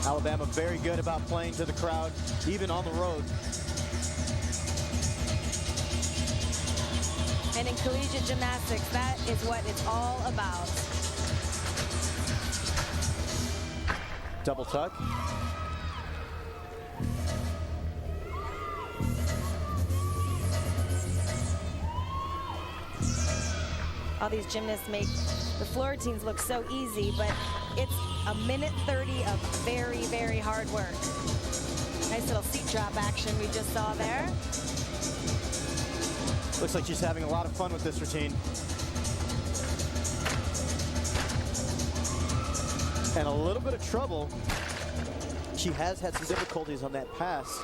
Alabama very good about playing to the crowd, even on the road. And in collegiate gymnastics, that is what it's all about. Double tuck. All these gymnasts make the floor routines look so easy, but it's a minute 30 of very, very hard work. Nice little seat drop action we just saw there. Looks like she's having a lot of fun with this routine. And a little bit of trouble. She has had some difficulties on that pass.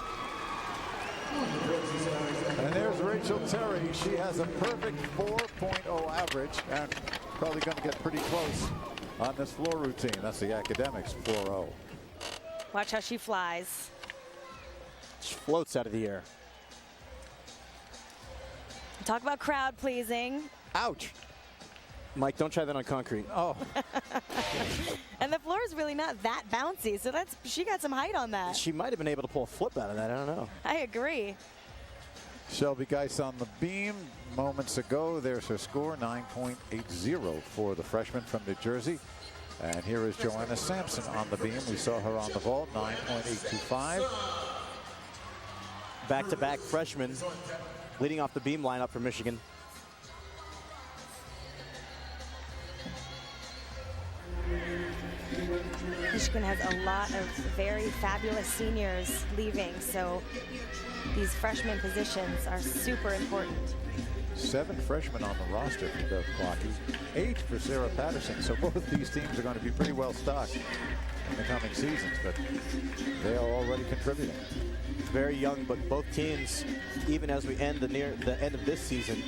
And there's Rachel Terry. She has a perfect 4.0 average and probably going to get pretty close on this floor routine. That's the academics 4.0. Watch how she flies. She floats out of the air. Talk about crowd pleasing. Ouch. Mike, don't try that on concrete. Oh. And the floor is really not that bouncy, so she got some height on that. She might have been able to pull a flip out of that. I don't know. I agree. Shelby Geis on the beam moments ago. There's her score, 9.80 for the freshman from New Jersey. And here is Joanna Sampson on the beam. We saw her on the vault, 9.825. Back-to-back freshmen leading off the beam lineup for Michigan. Michigan has a lot of very fabulous seniors leaving, so these freshman positions are super important. 7 freshmen on the roster for Bev Clocky, 8 for Sarah Patterson. So both these teams are going to be pretty well stocked in the coming seasons, but they are already contributing. Very young, but both teams, even as we end near the end of this season,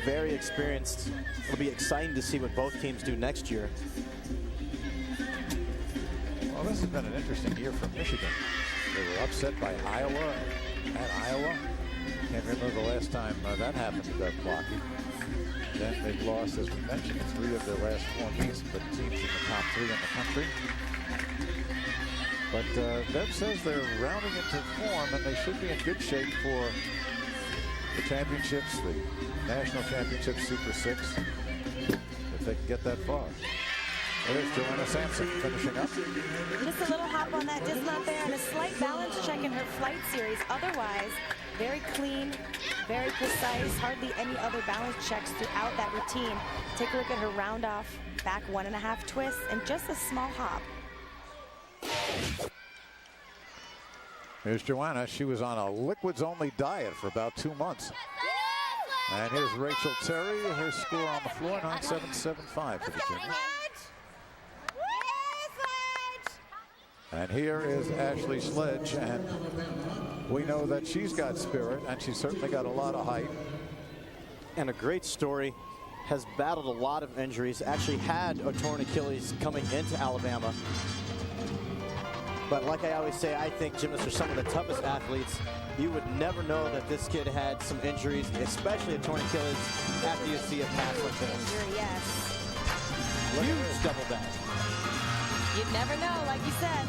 very experienced. It'll be exciting to see what both teams do next year. Well, this has been an interesting year for Michigan. They were upset by Iowa at Iowa. Can't remember the last time that happened to Bev Clocky. Then they've lost, as we mentioned, in 3 of their last 4 meets, but teams in the top 3 in the country. But Bev says they're rounding into form, and they should be in good shape for the championships, the national championships, Super 6, if they can get that far. There's Joanna Sampson finishing up. Just a little hop on that dismount there and a slight balance check in her flight series. Otherwise, very clean, very precise, hardly any other balance checks throughout that routine. Take a look at her round off, back 1.5 twists, and just a small hop. Here's Joanna. She was on a liquids-only diet for about 2 months. And here's Rachel Terry. Her score on the floor, 9.775 for the juniors. And here is Ashley Sledge, and we know that she's got spirit, and she's certainly got a lot of height. And a great story. Has battled a lot of injuries. Actually had a torn Achilles coming into Alabama. But like I always say, I think gymnasts are some of the toughest athletes. You would never know that this kid had some injuries, especially a torn Achilles, after you see a pass like this. Injury, yes. Huge double back. You'd never know, like you said.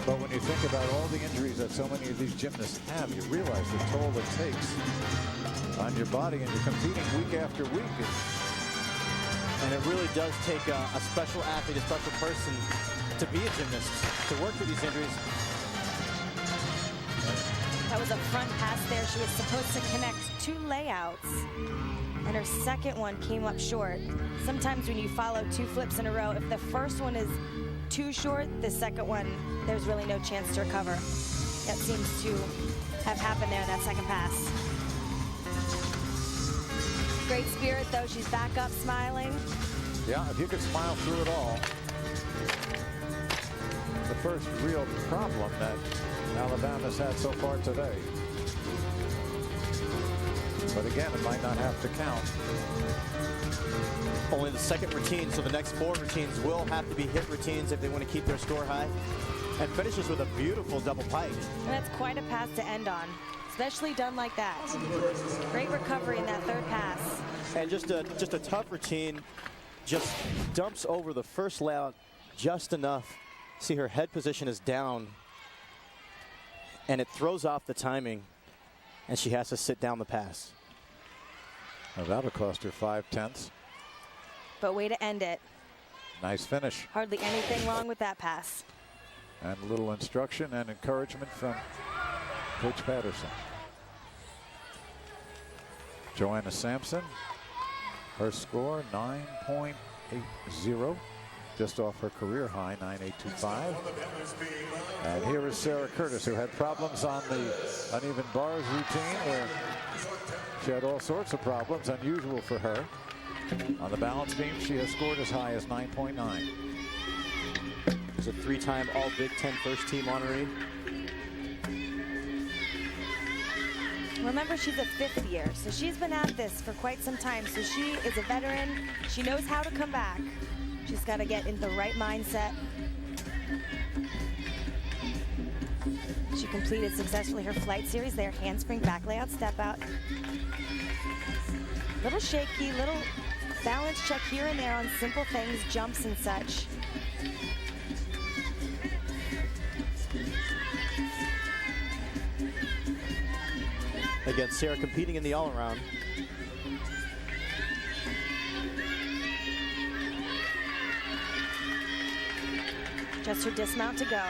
But when you think about all the injuries that so many of these gymnasts have, you realize the toll it takes on your body, and you're competing week after week. And it really does take a special athlete, a special person to be a gymnast, to work through these injuries. That was a front pass there. She was supposed to connect 2 layouts, and her second one came up short. Sometimes when you follow 2 flips in a row, if the first one is too short, the second one, there's really no chance to recover. That seems to have happened there in that second pass. Great spirit, though. She's back up smiling. Yeah, if you could smile through it all. The first real problem that Alabama's had so far today. But again, it might not have to count. Only the second routine, so the next 4 routines will have to be hit routines if they want to keep their score high. And finishes with a beautiful double pike. And that's quite a pass to end on, especially done like that. Great recovery in that third pass. And just a tough routine, just dumps over the first layout just enough. See, her head position is down, and it throws off the timing, and she has to sit down the pass. Well, that'll cost her 5/10. But way to end it. Nice finish. Hardly anything wrong with that pass. And a little instruction and encouragement from Coach Patterson. Joanna Sampson, her score 9.80, just off her career high, 9.825. And here is Sarah Curtis, who had problems on the uneven bars routine, where she had all sorts of problems, unusual for her. On the balance beam, she has scored as high as 9.9. She's a 3-time All Big Ten first team honoree. Remember, she's a 5th year, so she's been at this for quite some time. So she is a veteran. She knows how to come back. She's got to get in the right mindset. She completed successfully her flight series there. Handspring, back layout, step out. Little shaky, little balance check here and there on simple things, jumps and such. Again, Sarah competing in the all-around. Just her dismount to go.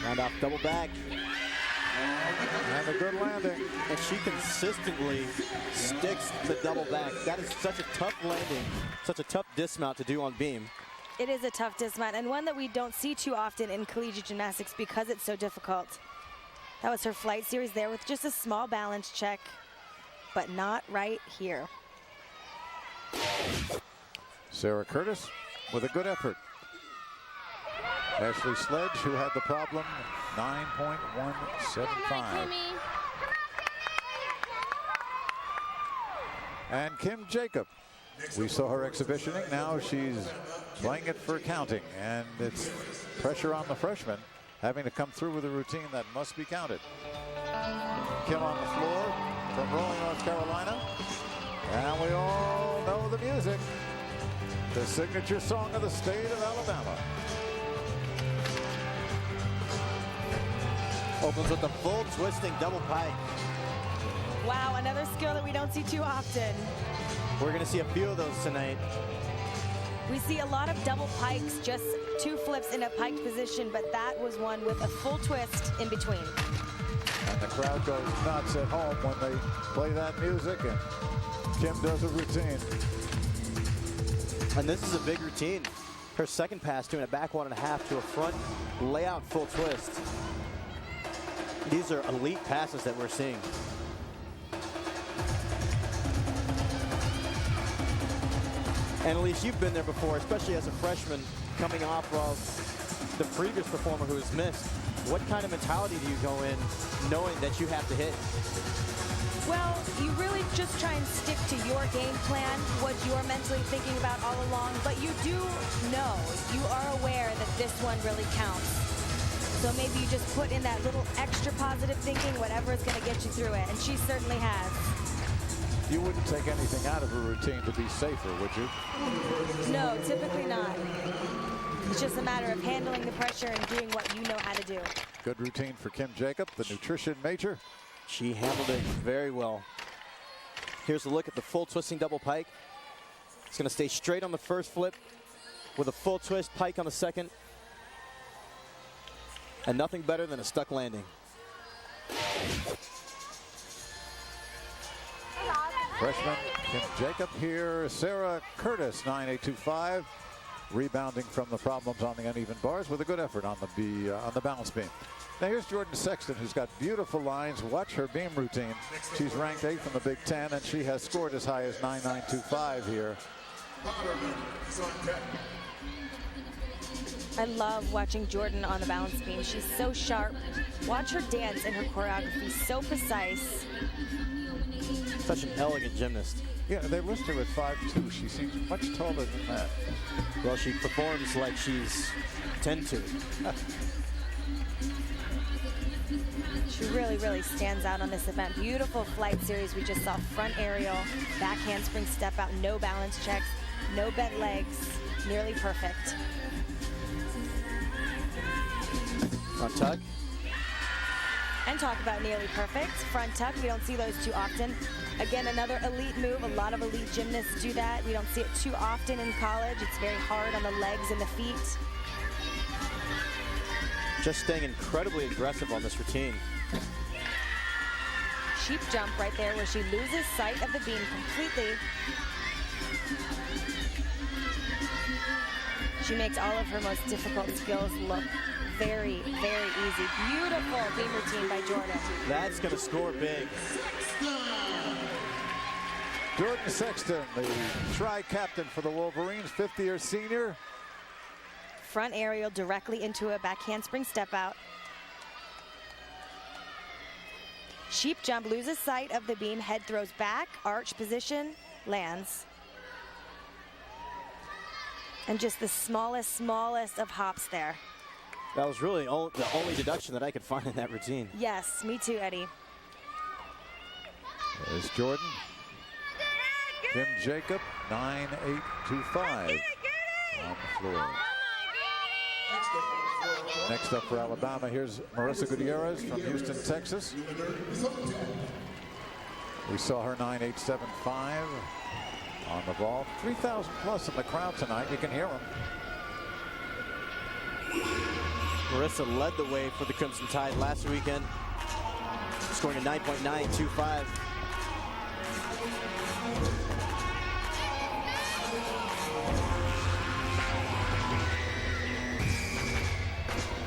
Round off double back. And a good landing. And she consistently sticks the double back. That is such a tough landing, such a tough dismount to do on beam. It is a tough dismount, and one that we don't see too often in collegiate gymnastics because it's so difficult. That was her flight series there with just a small balance check, but not right here. Sarah Curtis with a good effort. Ashley Sledge, who had the problem, 9.175. And Kim Jacob, we saw her exhibitioning. Now she's playing it for counting, and it's pressure on the freshman, having to come through with a routine that must be counted. Kim on the floor from Raleigh, North Carolina. And we all know the music. The signature song of the state of Alabama. Opens with the full twisting double pike. Wow, another skill that we don't see too often. We're going to see a few of those tonight. We see a lot of double pikes, just 2 flips in a piked position, but that was one with a full twist in between. And the crowd goes nuts at home when they play that music, and Kim does a routine. And this is a big routine. Her second pass doing a back 1.5 to a front layout full twist. These are elite passes that we're seeing. And Elise, you've been there before, especially as a freshman coming off of the previous performer who has missed. What kind of mentality do you go in knowing that you have to hit? Well, you really just try and stick to your game plan, what you're mentally thinking about all along, but you do know, you are aware that this one really counts. So maybe you just put in that little extra positive thinking, whatever is going to get you through it, and she certainly has. You wouldn't take anything out of a routine to be safer, would you? No, typically not. It's just a matter of handling the pressure and doing what you know how to do. Good routine for Kim Jacob, the nutrition major. She handled it very well. Here's a look at the full twisting double pike. It's going to stay straight on the first flip with a full twist pike on the second. And nothing better than a stuck landing. Freshman Kim Jacob here. Sarah Curtis, 9.825. Rebounding from the problems on the uneven bars with a good effort on the balance beam. Now here's Jordan Sexton, who's got beautiful lines. Watch her beam routine. She's ranked 8th in the Big Ten, and she has scored as high as 9.925 here. I love watching Jordan on the balance beam. She's so sharp. Watch her dance and her choreography, so precise. Such an elegant gymnast. Yeah, they list her at 5'2". She seems much taller than that. Well, she performs like she's 10'2". She really stands out on this event. Beautiful flight series. We just saw front aerial, back handspring step out, no balance checks, no bent legs, nearly perfect. Front tuck. And talk about nearly perfect. Front tuck, we don't see those too often. Again, another elite move. A lot of elite gymnasts do that. We don't see it too often in college. It's very hard on the legs and the feet. Just staying incredibly aggressive on this routine. Sheep jump right there where she loses sight of the beam completely. She makes all of her most difficult skills look very easy. Beautiful beam routine by Jordan. That's going to score big. Jordan Sexton, the tri-captain for the Wolverines, fifth-year senior. Front aerial directly into a back handspring step out. Sheep jump, loses sight of the beam, head throws back, arch position, lands. And just the smallest of hops there. That was really the only deduction that I could find in that routine. Yes, me too, Eddie. There's Jordan. Kim Jacob, 9.825 on the floor. Next up for Alabama, here's Marissa Gutierrez from Houston, Texas. We saw her 9.875 on the vault. 3,000 plus in the crowd tonight. You can hear them. Marissa led the way for the Crimson Tide last weekend, scoring a 9.925.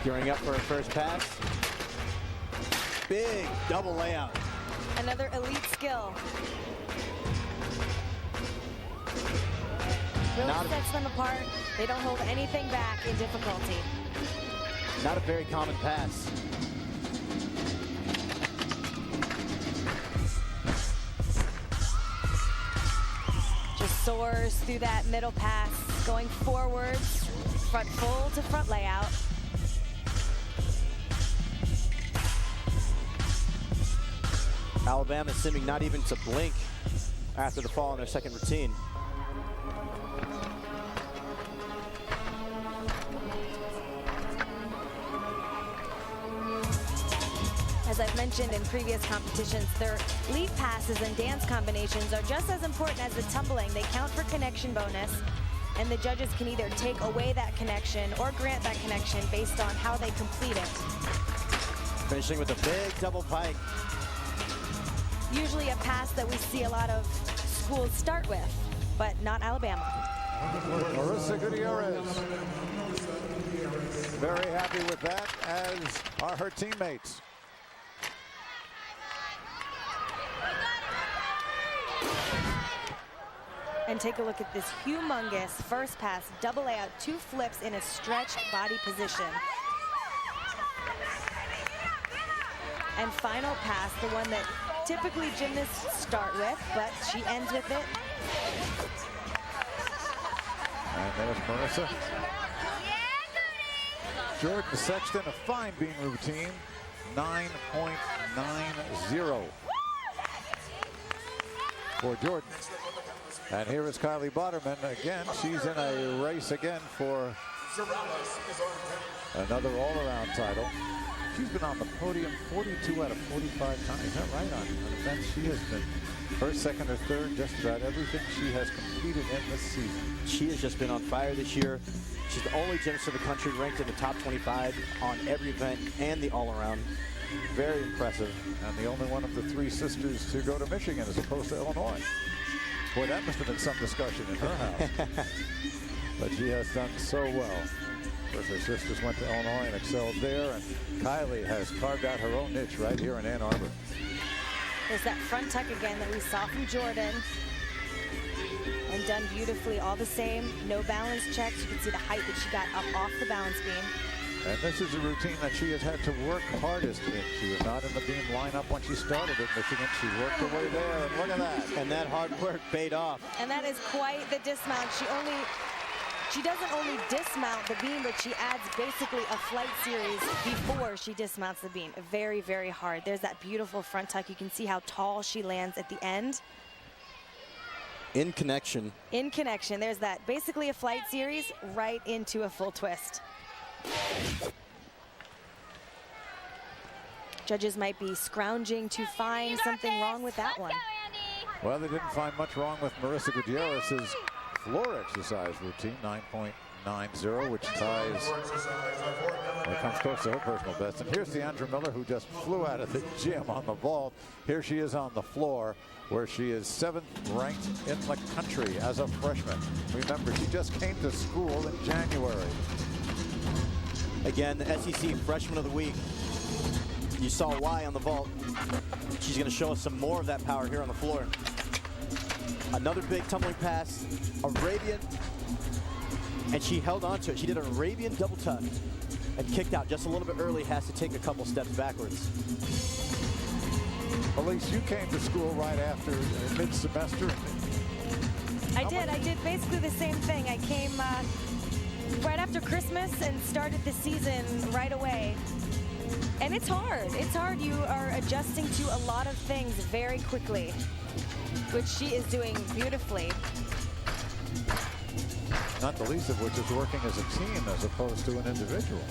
Gearing up for her first pass. Big double layout. Another elite skill. Really sets them apart. They don't hold anything back in difficulty. Not a very common pass. Just soars through that middle pass, going forwards, front full to front layout. Alabama seeming not even to blink after the fall in their second routine. As I've mentioned in previous competitions, their leap passes and dance combinations are just as important as the tumbling. They count for connection bonus, and the judges can either take away that connection or grant that connection based on how they complete it. Finishing with a big double pike. Usually a pass that we see a lot of schools start with, but not Alabama. Marissa Gutierrez. Very happy with that, as are her teammates. And take a look at this humongous first pass, double layout, 2 flips in a stretched body position. And final pass, the one that typically gymnasts start with, but she ends with it. And there's Marissa. Jordan Sexton, a fine beam routine, 9.90 for Jordan. And here is Kylie Boderman again. She's in a race again for another all-around title. She's been on the podium 42 out of 45 times. Is that right? On events, she has been first, second, or third, just about everything she has competed in this season. She has just been on fire this year. She's the only gymnast in the country ranked in the top 25 on every event and the all-around. Very impressive. And the only one of the 3 sisters to go to Michigan as opposed to Illinois. Boy, that must have been some discussion in her house. But she has done so well. Of course, her sisters went to Illinois and excelled there, and Kylie has carved out her own niche right here in Ann Arbor. There's that front tuck again that we saw from Jordan. And done beautifully all the same. No balance checks. You can see the height that she got up off the balance beam. And this is a routine that she has had to work hardest in. She was not in the beam lineup when she started at Michigan. She worked her way there, and look at that. And that hard work paid off. And that is quite the dismount. She doesn't only dismount the beam, but she adds basically a flight series before she dismounts the beam. Very, very hard. There's that beautiful front tuck. You can see how tall she lands at the end. In connection. In connection. There's that basically a flight series right into a full twist. Judges might be scrounging to find something wrong with that one. Well, they didn't find much wrong with Marissa Gutierrez's floor exercise routine, 9.90, which ties, well, comes close to her personal best. And here's Deandra Miller, who just flew out of the gym on the vault. Here she is on the floor, where she is 7th ranked in the country as a freshman. Remember, she just came to school in January. Again, the SEC Freshman of the Week. You saw why on the vault. She's going to show us some more of that power here on the floor. Another big tumbling pass, Arabian, and she held on to it. She did an Arabian double tuck and kicked out just a little bit early, has to take a couple steps backwards. Elise, you came to school right after mid-semester. I did basically the same thing. I came right after Christmas and started the season right away. And it's hard. It's hard. You are adjusting to a lot of things very quickly, which she is doing beautifully. Not the least of which is working as a team as opposed to an individual.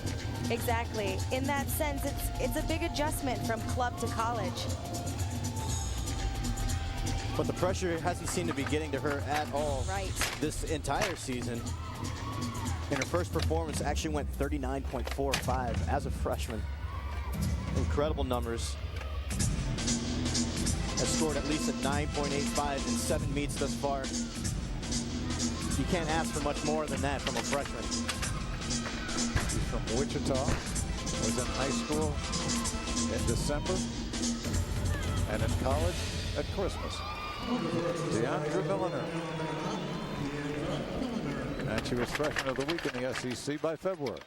Exactly. In that sense, it's a big adjustment from club to college. But the pressure hasn't seemed to be getting to her at all this entire season. In her first performance, actually went 39.45 as a freshman. Incredible numbers. Has scored at least a 9.85 in 7 meets thus far. You can't ask for much more than that from a freshman. She's from Wichita, was in high school in December, and in college at Christmas. Deandra Miller. And she was Freshman of the Week in the SEC by February.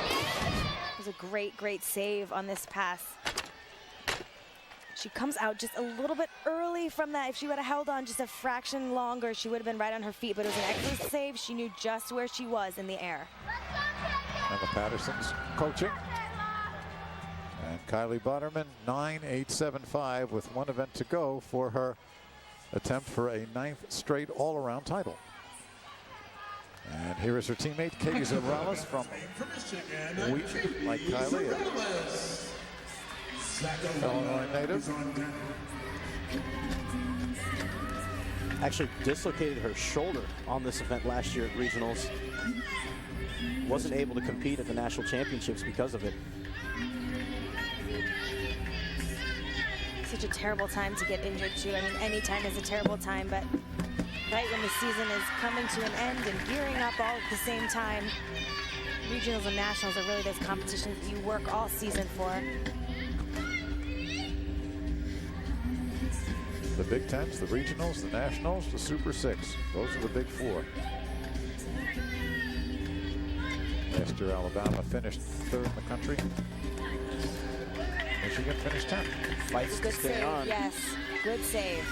It was a great, great save on this pass. She comes out just a little bit early from that. If she would have held on just a fraction longer, she would have been right on her feet. But it was an excellent save. She knew just where she was in the air. Emma Patterson's coaching. And Kylie Butterman, 9.875 with one event to go for her attempt for a 9th straight all-around title. And here is her teammate, Katie Zabrales from Wheaton, like Kylie, Illinois native. Actually dislocated her shoulder on this event last year at regionals. Wasn't able to compete at the national championships because of it. Such a terrible time to get injured too. I mean, any time is a terrible time, but right when the season is coming to an end and gearing up all at the same time, regionals and nationals are really those competitions that you work all season for. The Big Tens, the regionals, the nationals, the Super Six. Those are the big four. Last year, Alabama finished 3rd in the country. Michigan finished 10th. Fights to stay on. Yes, good save.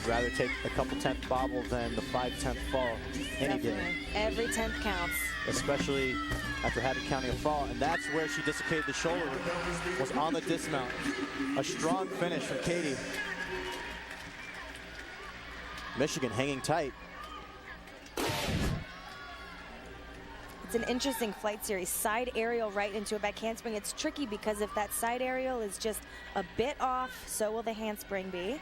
Rather take a couple 10th bobble than the 5/10 fall any day. Every 10th counts. Especially after having counting a fall. And that's where she dislocated the shoulder, was on the dismount. A strong finish from Katie. Michigan hanging tight. It's an interesting flight series. Side aerial right into a back handspring. It's tricky because if that side aerial is just a bit off, so will the handspring be.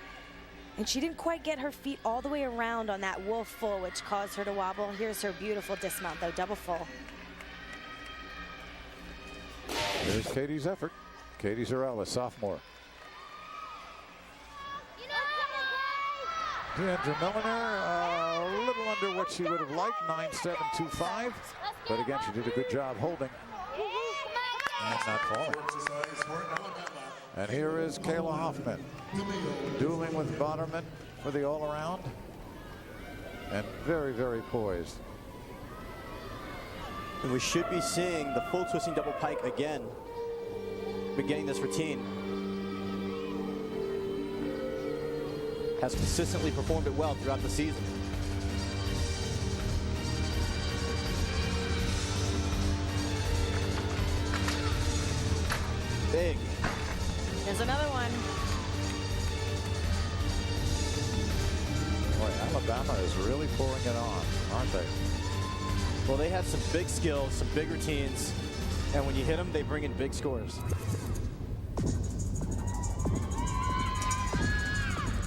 And she didn't quite get her feet all the way around on that wolf full, which caused her to wobble. Here's her beautiful dismount, though, double full. There's Katie's effort. Katie Zabrales, sophomore. Deandra Miller, a little under what she would have liked, 9.725. But again, she did a good job holding and not falling. And here is Kayla Hoffman dueling with Boderman for the all-around. And very, very poised. And we should be seeing the full twisting double pike again, beginning this routine. Has consistently performed it well throughout the season. Big. There's another one. Boy, Alabama is really pouring it on, aren't they? Well, they have some big skills, some big routines, and when you hit them, they bring in big scores.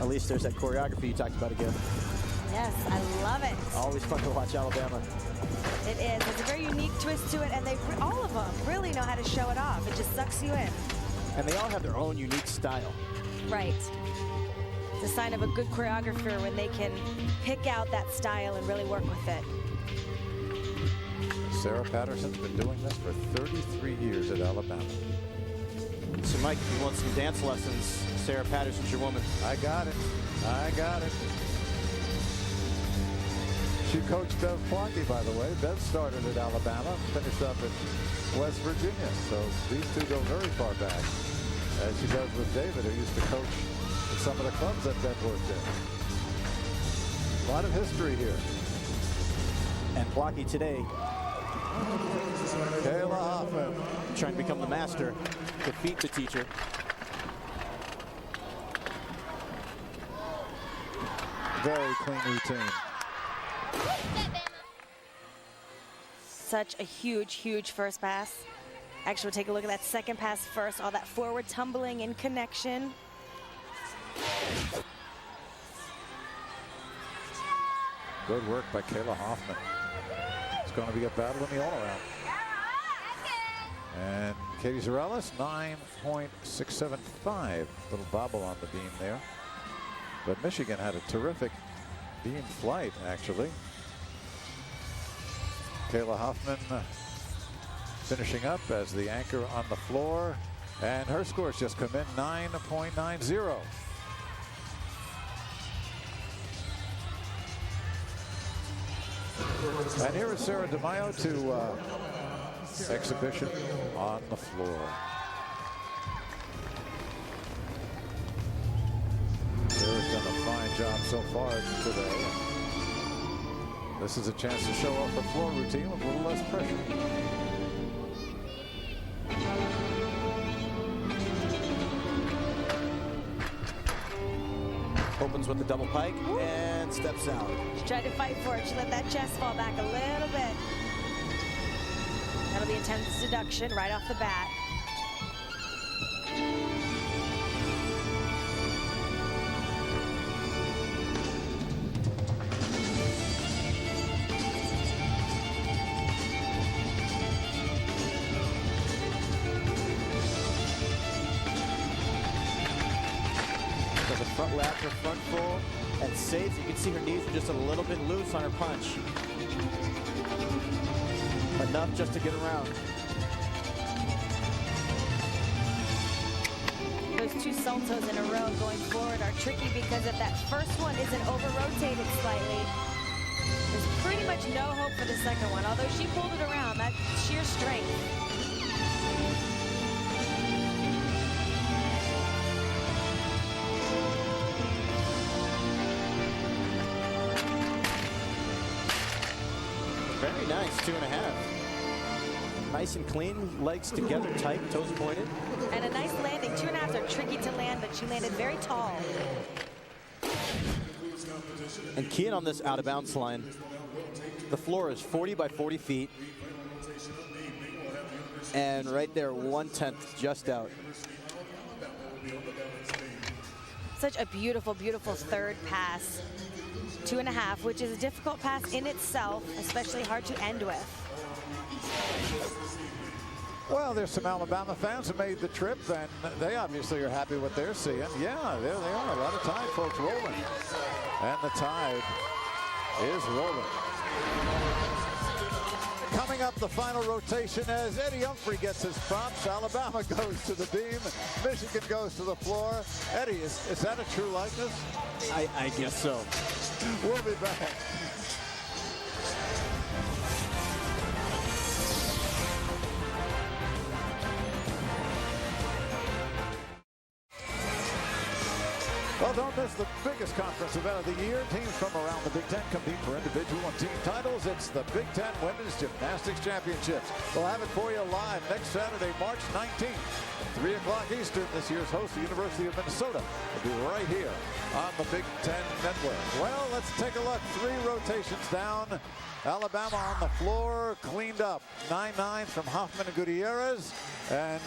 At least there's that choreography you talked about again. Yes, I love it. Always fun to watch Alabama. It is. It's a very unique twist to it, and all of them really know how to show it off. It just sucks you in. And they all have their own unique style. Right. It's a sign of a good choreographer when they can pick out that style and really work with it. Sarah Patterson's been doing this for 33 years at Alabama. So, Mike, if you want some dance lessons, Sarah Patterson's your woman. I got it. I got it. She coached Bev Plotke, by the way. Bev started at Alabama, finished up at West Virginia. So these two go very far back, as she does with David, who used to coach at some of the clubs that Bev worked in. A lot of history here. And Plotke today, Kayla Hoffman, trying to become the master, defeat the teacher. Very clean routine. Such a huge, huge first pass. Actually, we'll take a look at that second pass first. All that forward tumbling in connection. Good work by Kayla Hoffman. It's going to be a battle in the all-around. And Katie Zarellas, 9.675. Little bobble on the beam there. But Michigan had a terrific beam flight, actually. Kayla Hoffman finishing up as the anchor on the floor. And her scores just come in, 9.90. And here is Sarah DeMaio to exhibition on the floor. Sarah's done a fine job so far today. This is a chance to show off her floor routine with a little less pressure. Opens with the double pike and steps out. She tried to fight for it. She let that chest fall back a little bit. That'll be a tense deduction right off the bat. Does a front lap, her front full, and saves. You can see her knees are just a little bit loose on her punch. Enough just to get around. Those two saltos in a row going forward are tricky because if that first one isn't over-rotated slightly, there's pretty much no hope for the second one. Although she pulled it around, that's sheer strength. Very nice, 2.5. Nice and clean, legs together, tight, toes pointed. And a nice landing. 2.5s are tricky to land, but she landed very tall. And keying on this out of bounds line, the floor is 40 by 40 feet. And right there, 1/10 just out. Such a beautiful, beautiful third pass. 2.5, which is a difficult pass in itself, especially hard to end with. Well, there's some Alabama fans who made the trip, and they obviously are happy what they're seeing. Yeah, there they are. A lot of Tide folks rolling. And the Tide is rolling. Coming up, the final rotation as Eddie Humphrey gets his props. Alabama goes to the beam. Michigan goes to the floor. Eddie, is that a true likeness? I guess so. We'll be back. Well, don't miss the biggest conference event of the year. Teams from around the Big Ten compete for individual and team titles. It's the Big Ten Women's Gymnastics Championships. We'll have it for you live next Saturday, March 19th, 3 o'clock Eastern. This year's host, the University of Minnesota, will be right here on the Big Ten Network. Well, let's take a look. 3 rotations down. Alabama on the floor, cleaned up. 9-9 from Hoffman and Gutierrez. And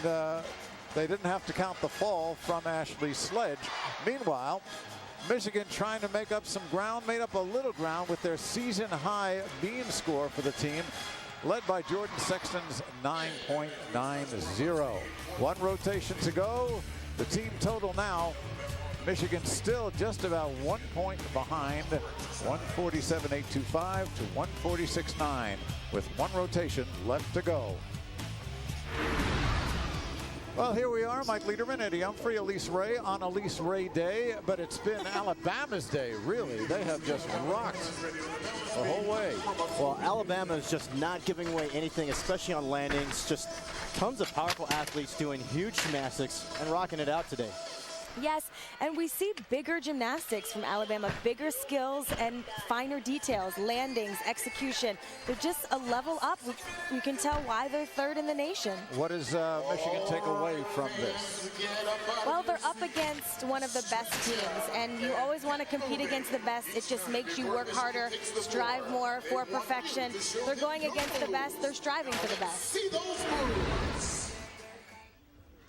they didn't have to count the fall from Ashley Sledge. Meanwhile, Michigan trying to make up some ground, made up a little ground with their season-high beam score for the team, led by Jordan Sexton's 9.90. 1 rotation to go. The team total now, Michigan still just about 1 point behind, 147.825 to 146.9 with 1 rotation left to go. Well, here we are, Mike Liederman, Eddie Humphrey, Elise Ray on Elise Ray Day, but it's been Alabama's day, really. They have just rocked the whole way. Well, Alabama is just not giving away anything, especially on landings. Just tons of powerful athletes doing huge gymnastics and rocking it out today. Yes, and we see bigger gymnastics from Alabama, bigger skills and finer details, landings, execution. They're just a level up. You can tell why they're 3rd in the nation. What does Michigan take away from this? Well, they're up against one of the best teams, and you always want to compete against the best. It just makes you work harder, strive more for perfection. They're going against the best. They're striving for the best.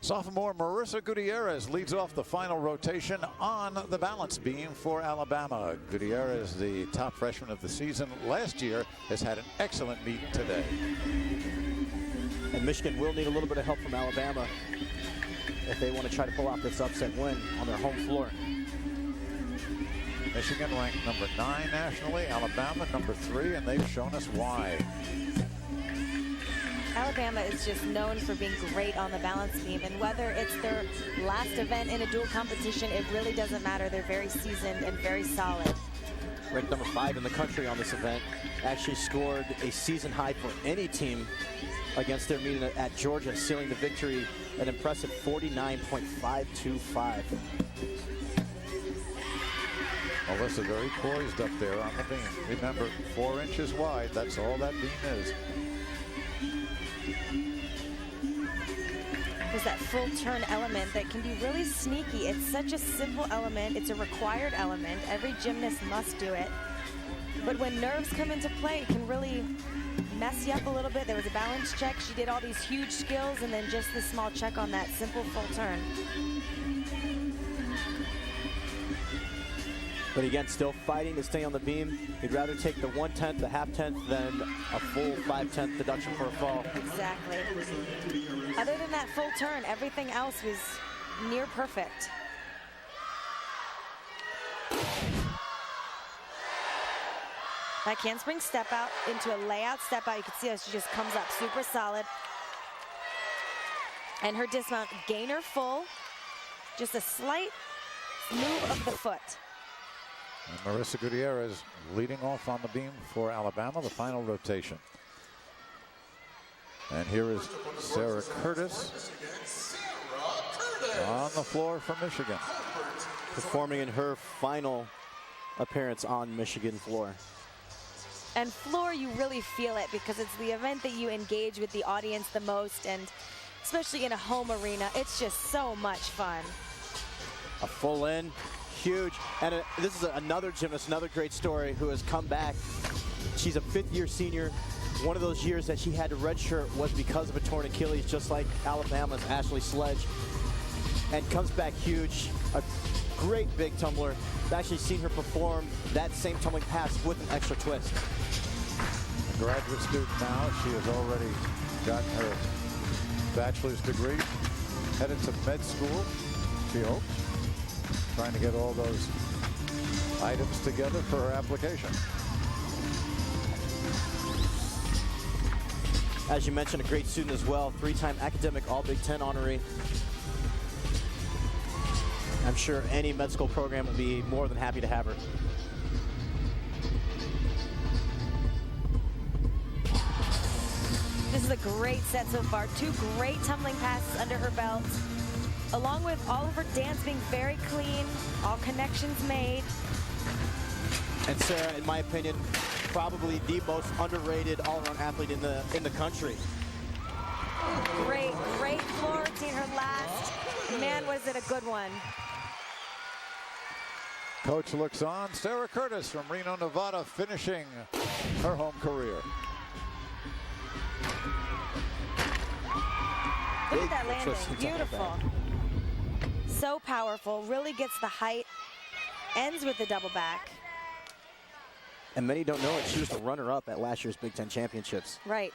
Sophomore Marissa Gutierrez leads off the final rotation on the balance beam for Alabama. Gutierrez, the top freshman of the season last year, has had an excellent meet today. And Michigan will need a little bit of help from Alabama if they want to try to pull off this upset win on their home floor. Michigan ranked number 9 nationally, Alabama number 3, and they've shown us why. Alabama is just known for being great on the balance beam, and whether it's their last event in a dual competition, it really doesn't matter. They're very seasoned and very solid. Ranked number 5 in the country on this event, actually scored a season high for any team against their meeting at Georgia, sealing the victory an impressive 49.525. Alyssa very poised up there on the beam. Remember, 4 inches wide, that's all that beam is. There's that full turn element that can be really sneaky. It's such a simple element. It's a required element. Every gymnast must do it. But when nerves come into play, it can really mess you up a little bit. There was a balance check. She did all these huge skills and then just this small check on that simple full turn. But again, still fighting to stay on the beam. He'd rather take the 1/10, the 1/2-tenth, than a full 5/10 deduction for a fall. Exactly. Other than that full turn, everything else was near perfect. That handspring step out into a layout step out. You can see how she just comes up super solid. And her dismount, gainer full. Just a slight move of the foot. And Marissa Gutierrez leading off on the beam for Alabama, the final rotation. And here is Sarah Curtis on the floor for Michigan. Performing in her final appearance on Michigan floor. And floor, you really feel it because it's the event that you engage with the audience the most, and especially in a home arena, it's just so much fun. A full in. Huge. And this is another gymnast, another great story, who has come back. She's a 5th-year senior. One of those years that she had to redshirt was because of a torn Achilles, just like Alabama's Ashley Sledge. And comes back huge. A great big tumbler. I've actually seen her perform that same tumbling pass with an extra twist. A graduate student now. She has already gotten her bachelor's degree. Headed to med school, she hopes. Trying to get all those items together for her application. As you mentioned, a great student as well, 3-time academic All-Big Ten honoree. I'm sure any med school program will be more than happy to have her. This is a great set so far. 2 great tumbling passes under her belt, along with all of her dance being very clean, all connections made. And Sarah, in my opinion, probably the most underrated all-around athlete in the country. Great floor routine, her last. Man, was it a good one. Coach looks on. Sarah Curtis from Reno, Nevada, finishing her home career. Look at that landing, beautiful. So powerful, really gets the height, ends with the double back. And many don't know it, she was the runner-up at last year's Big Ten Championships. Right.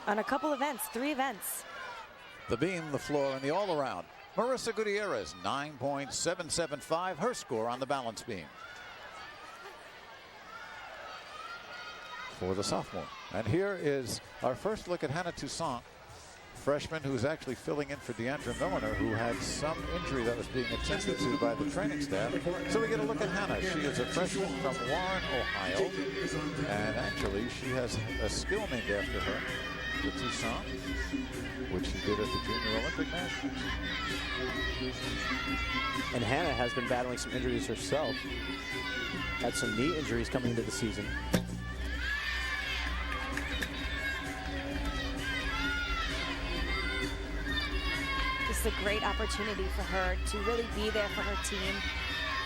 On a couple events, 3 events. The beam, the floor, and the all-around. Marissa Gutierrez, 9.775, her score on the balance beam. For the sophomore. And here is our first look at Hannah Toussaint, freshman who's actually filling in for Deandra Milliner, who had some injury that was being attended to by the training staff. So we get a look at Hannah. She is a freshman from Warren, Ohio. And actually, she has a skill named after her, the Toussaint, which she did at the Junior Olympic Nationals. And Hannah has been battling some injuries herself. Had some knee injuries coming into the season. This is a great opportunity for her to really be there for her team.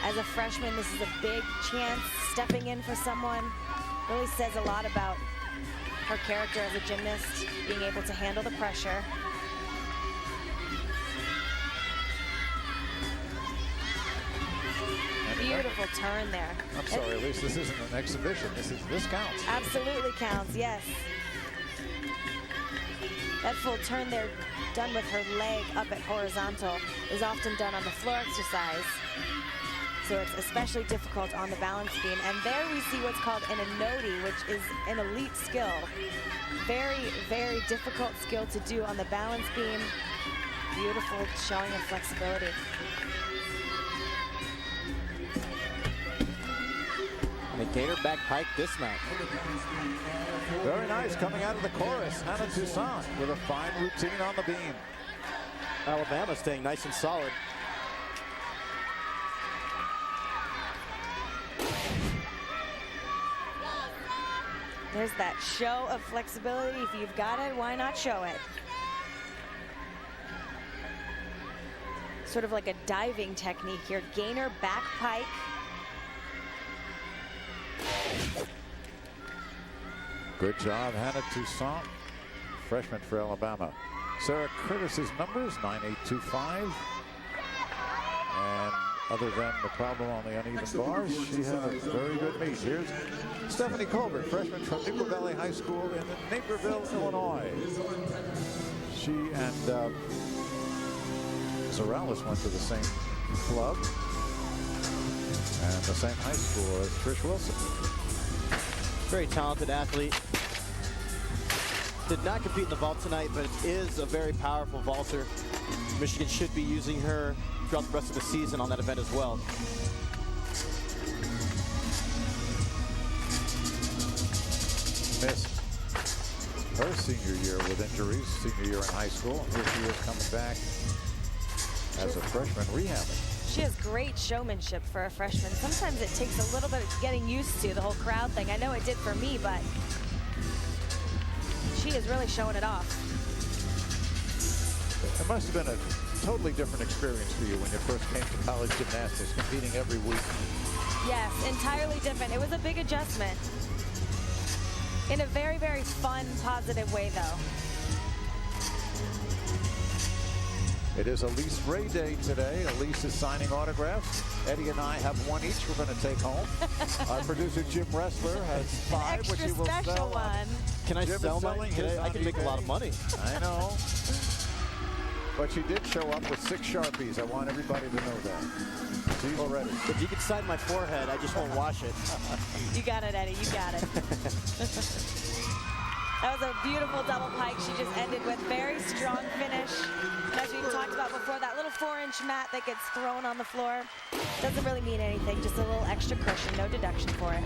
As a freshman, this is a big chance. Stepping in for someone really says a lot about her character as a gymnast, being able to handle the pressure. Beautiful turn there. I'm sorry, at least this isn't an exhibition. This counts. Absolutely counts, yes. That full turn there, done with her leg up at horizontal, is often done on the floor exercise. So it's especially difficult on the balance beam. And there we see what's called an anodi, which is an elite skill. Very, very difficult skill to do on the balance beam. Beautiful showing of flexibility. And a gainer back pike dismount. Very nice coming out of the chorus. Hannah Toussaint with a fine routine on the beam. Alabama staying nice and solid. There's that show of flexibility. If you've got it, why not show it? Sort of like a diving technique here. Gainer back pike. Good job, Hannah Toussaint, freshman for Alabama. Sarah Curtis's numbers, 9.825. And other than the problem on the uneven bars, she had a very good meet. Here's Stephanie Colbert, freshman from Newport Valley High School in Naperville, Illinois. She and Zorales went to the same club and the same high school as Trish Wilson. Very talented athlete. Did not compete in the vault tonight, but is a very powerful vaulter. Michigan should be using her throughout the rest of the season on that event as well. Missed her senior year with injuries, senior year in high school, and here she is coming back as a freshman rehabbing. She has great showmanship for a freshman. Sometimes it takes a little bit of getting used to the whole crowd thing. I know it did for me, but she is really showing it off. It must have been a totally different experience for you when you first came to college gymnastics, competing every week. Yes, entirely different. It was a big adjustment. In a very, very fun, positive way, though. It is Elise Ray Day today. Elise is signing autographs. Eddie and I have one each we're going to take home. Our producer, Jim Ressler, has 5, which he will special sell. one. Can I Jim sell is mine? selling his I can make a lot of money. I know. But she did show up with 6 Sharpies. I want everybody to know that. She's already. If you could sign my forehead, I just won't wash it. You got it, Eddie. You got it. That was a beautiful double pike she just ended with. Very strong finish. And as we've talked about before, that little 4-inch mat that gets thrown on the floor doesn't really mean anything. Just a little extra cushion. No deduction for it.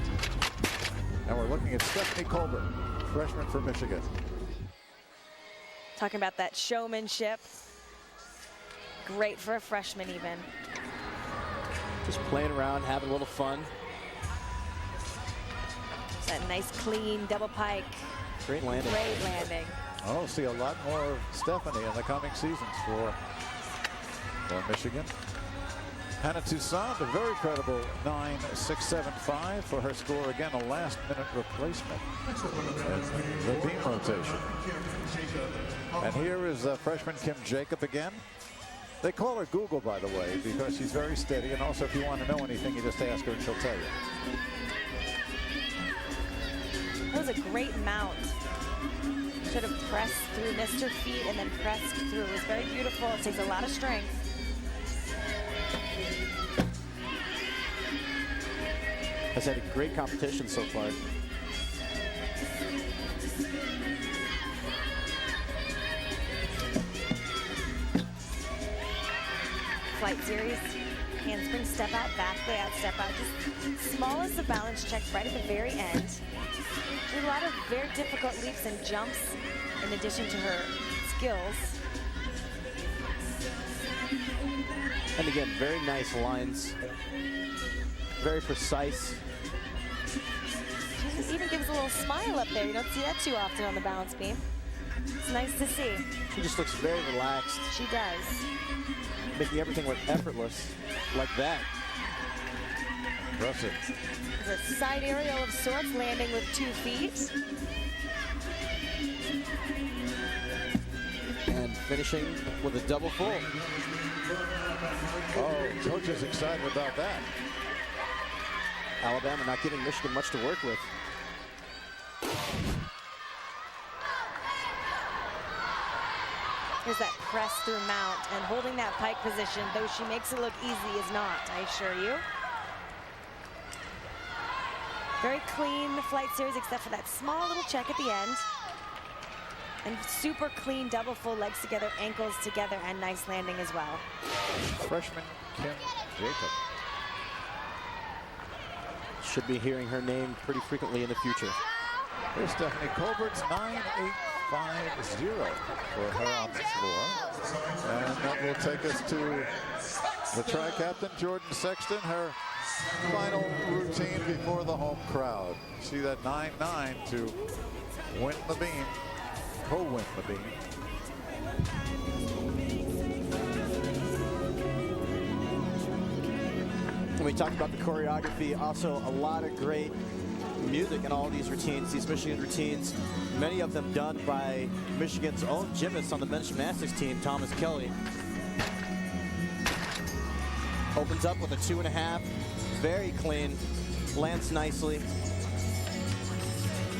And we're looking at Stephanie Colbert, freshman for Michigan. Talking about that showmanship. Great for a freshman even. Just playing around, having a little fun. That nice clean double pike. Great landing. Great landing. Oh, see a lot more of Stephanie in the coming seasons for Michigan. Hannah Toussaint, a very credible 9.675 for her score. Again, a last-minute replacement in the beam rotation. And here is freshman Kim Jacob again. They call her Google, by the way, because she's very steady. And also, if you want to know anything, you just ask her and she'll tell you. That was a great mount. Should have pressed through, missed her feet, and then pressed through. It was very beautiful. It takes a lot of strength. Has had a great competition so far. Flight series, handspring step out, back layout step out. Just smallest of balance checks right at the very end. A lot of very difficult leaps and jumps in addition to her skills. And again, very nice lines. Very precise. She even gives a little smile up there. You don't see that too often on the balance beam. It's nice to see. She just looks very relaxed. She does. Making everything look effortless like that. Impressive. It's a side aerial of sorts, landing with 2 feet. And finishing with a double full. Oh, coach is excited about that. Alabama not giving Michigan much to work with. There's that press through mount, and holding that pike position, though she makes it look easy, is not, I assure you. Very clean flight series, except for that small little check at the end. And super clean double full, legs together, ankles together, and nice landing as well. Freshman Kim Jacob. Should be hearing her name pretty frequently in the future. Here's Stephanie Colbert's 9.850 for her on the floor. And that will take us to the tri-captain, Jordan Sexton, her final routine before the home crowd. See that 9.9 to win the beam, co-win the beam. When we talked about the choreography, also a lot of great music in all these routines, these Michigan routines, many of them done by Michigan's own gymnast on the men's gymnastics team, Thomas Kelly. Opens up with a 2.5, very clean, lands nicely.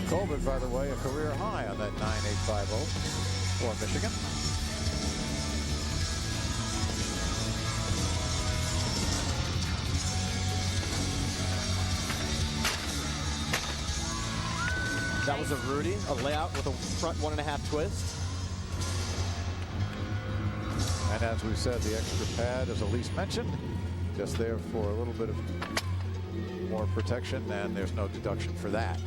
Colbert, by the way, a career high on that 9.850 for Michigan. That was a Rudy, a layout with a front 1.5 twist. And as we said, the extra pad, as Elise mentioned, just there for a little bit of more protection, and there's no deduction for that.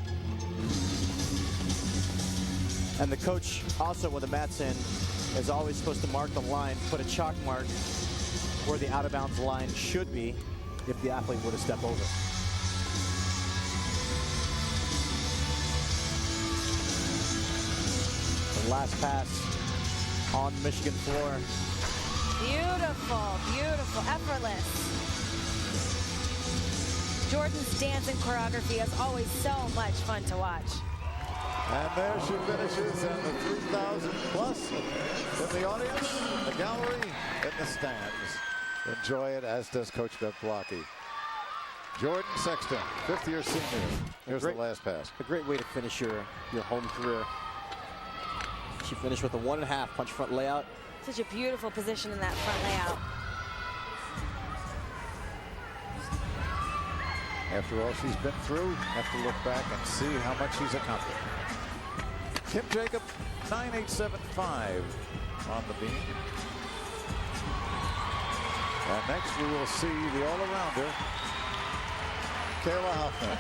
And the coach also, when the mat's in, is always supposed to mark the line, put a chalk mark where the out of bounds line should be if the athlete were to step over. The last pass on Michigan floor. Beautiful, beautiful, effortless. Jordan's dance and choreography is always so much fun to watch. And there she finishes, and the 3,000 plus in the audience, in the gallery, in the stands. Enjoy it, as does Coach Bev Blocky. Jordan Sexton, fifth-year senior. Here's the last pass. A great way to finish your home career. She finished with a 1.5 punch front layout. Such a beautiful position in that front layout. After all she's been through, have to look back and see how much she's accomplished. Kim Jacob, 9.875 on the beam. And next we will see the all-arounder, Kayla Hoffman.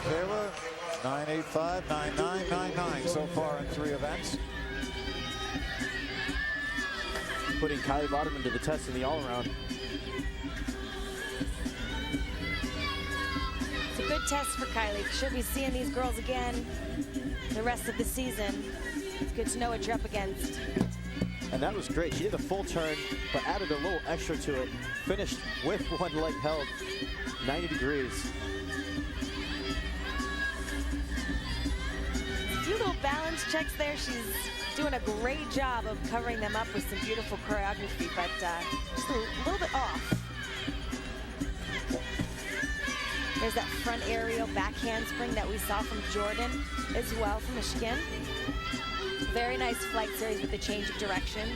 Kayla, 9.85, 9.9, 9.9 so far in 3 events. Putting Kylie Boderman to the test in the all-around. It's a good test for Kylie. She'll be seeing these girls again the rest of the season. It's good to know what you're up against. And that was great. She did a full turn, but added a little extra to it. Finished with one leg held, 90 degrees. A few little balance checks there. She's doing a great job of covering them up with some beautiful choreography, but just a little bit off. There's that front aerial back handspring that we saw from Jordan as well from Michigan. Very nice flight series with the change of direction.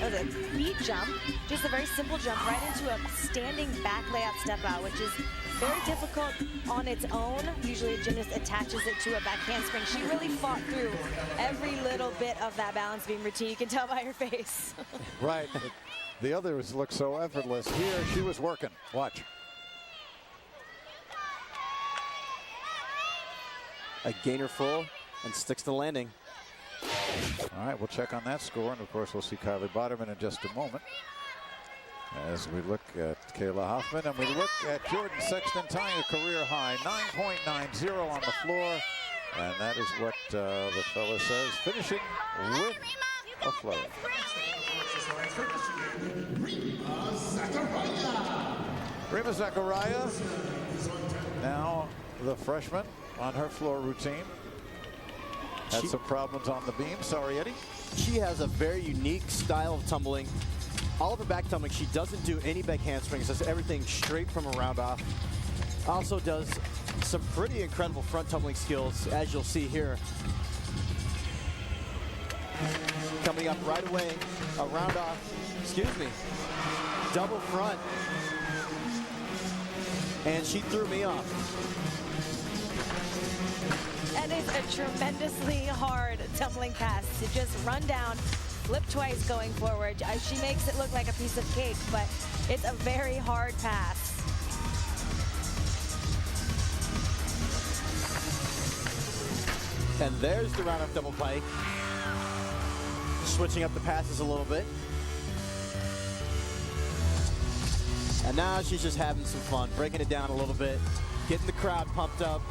Oh, the beat jump, just a very simple jump right into a standing back layout step out, which is very difficult on its own. Usually a gymnast attaches it to a back handspring. She really fought through every little bit of that balance beam routine. You can tell by her face. Right. The others look so effortless. Here she was working. Watch. A gainer full and sticks to the landing. All right, we'll check on that score, and of course we'll see Kylie Boderman in just a moment as we look at Kayla Hoffman and we look at Jordan Sexton tying a career high 9.90 on the floor, and that is what the fella says, finishing with a flow. Rima Zachariah, now the freshman on her floor routine. Had some problems on the beam. Sorry, Eddie. She has a very unique style of tumbling. All of her back tumbling, she doesn't do any back handsprings. Does everything straight from a round off. Also does some pretty incredible front tumbling skills, as you'll see here. Coming up right away, a round off, excuse me, double front. And she threw me off. And it's a tremendously hard tumbling pass to just run down, flip twice going forward. She makes it look like a piece of cake, but it's a very hard pass. And there's the round off double pike. Switching up the passes a little bit. And now she's just having some fun, breaking it down a little bit, getting the crowd pumped up.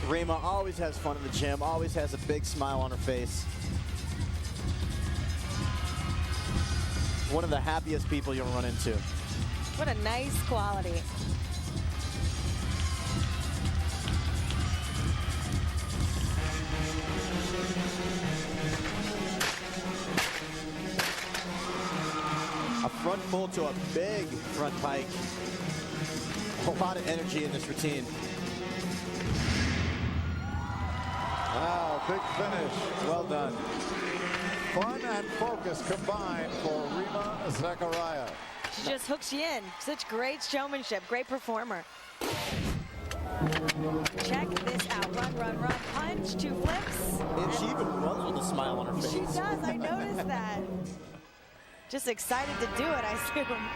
Rima always has fun in the gym, always has a big smile on her face. One of the happiest people you'll run into. What a nice quality. A front full to a big front pike. A lot of energy in this routine. Wow, big finish. Well done. Fun and focus combined for Rima Zachariah. She just hooks you in. Such great showmanship, great performer. Check this out. Run, run, run. Punch, 2 flips. And she even runs with a smile on her face. She does. I noticed that. Just excited to do it, I assume.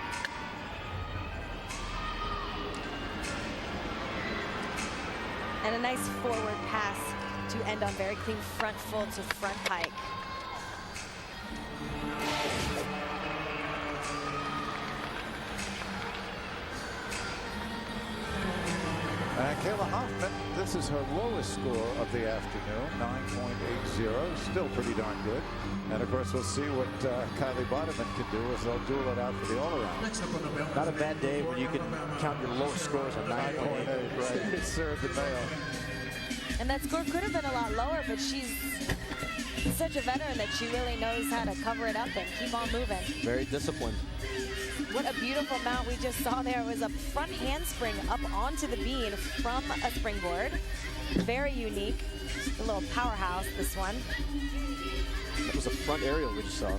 And a nice forward pass to end on very clean front full to front pike. And Kayla Hoffman, this is her lowest score of the afternoon, 9.80. Still pretty darn good. And of course, we'll see what Kylie Boderman can do as they'll duel it out for the all-around. Not a bad day when you can count your lowest scores on 9.8. Right. It's Sarah DeMeo. And that score could have been a lot lower, but she's Such a veteran that she really knows how to cover it up and keep on moving. Very disciplined. What a beautiful mount we just saw there. It was a front handspring up onto the beam from a springboard. Very unique. A little powerhouse, this one. That was a front aerial we just saw.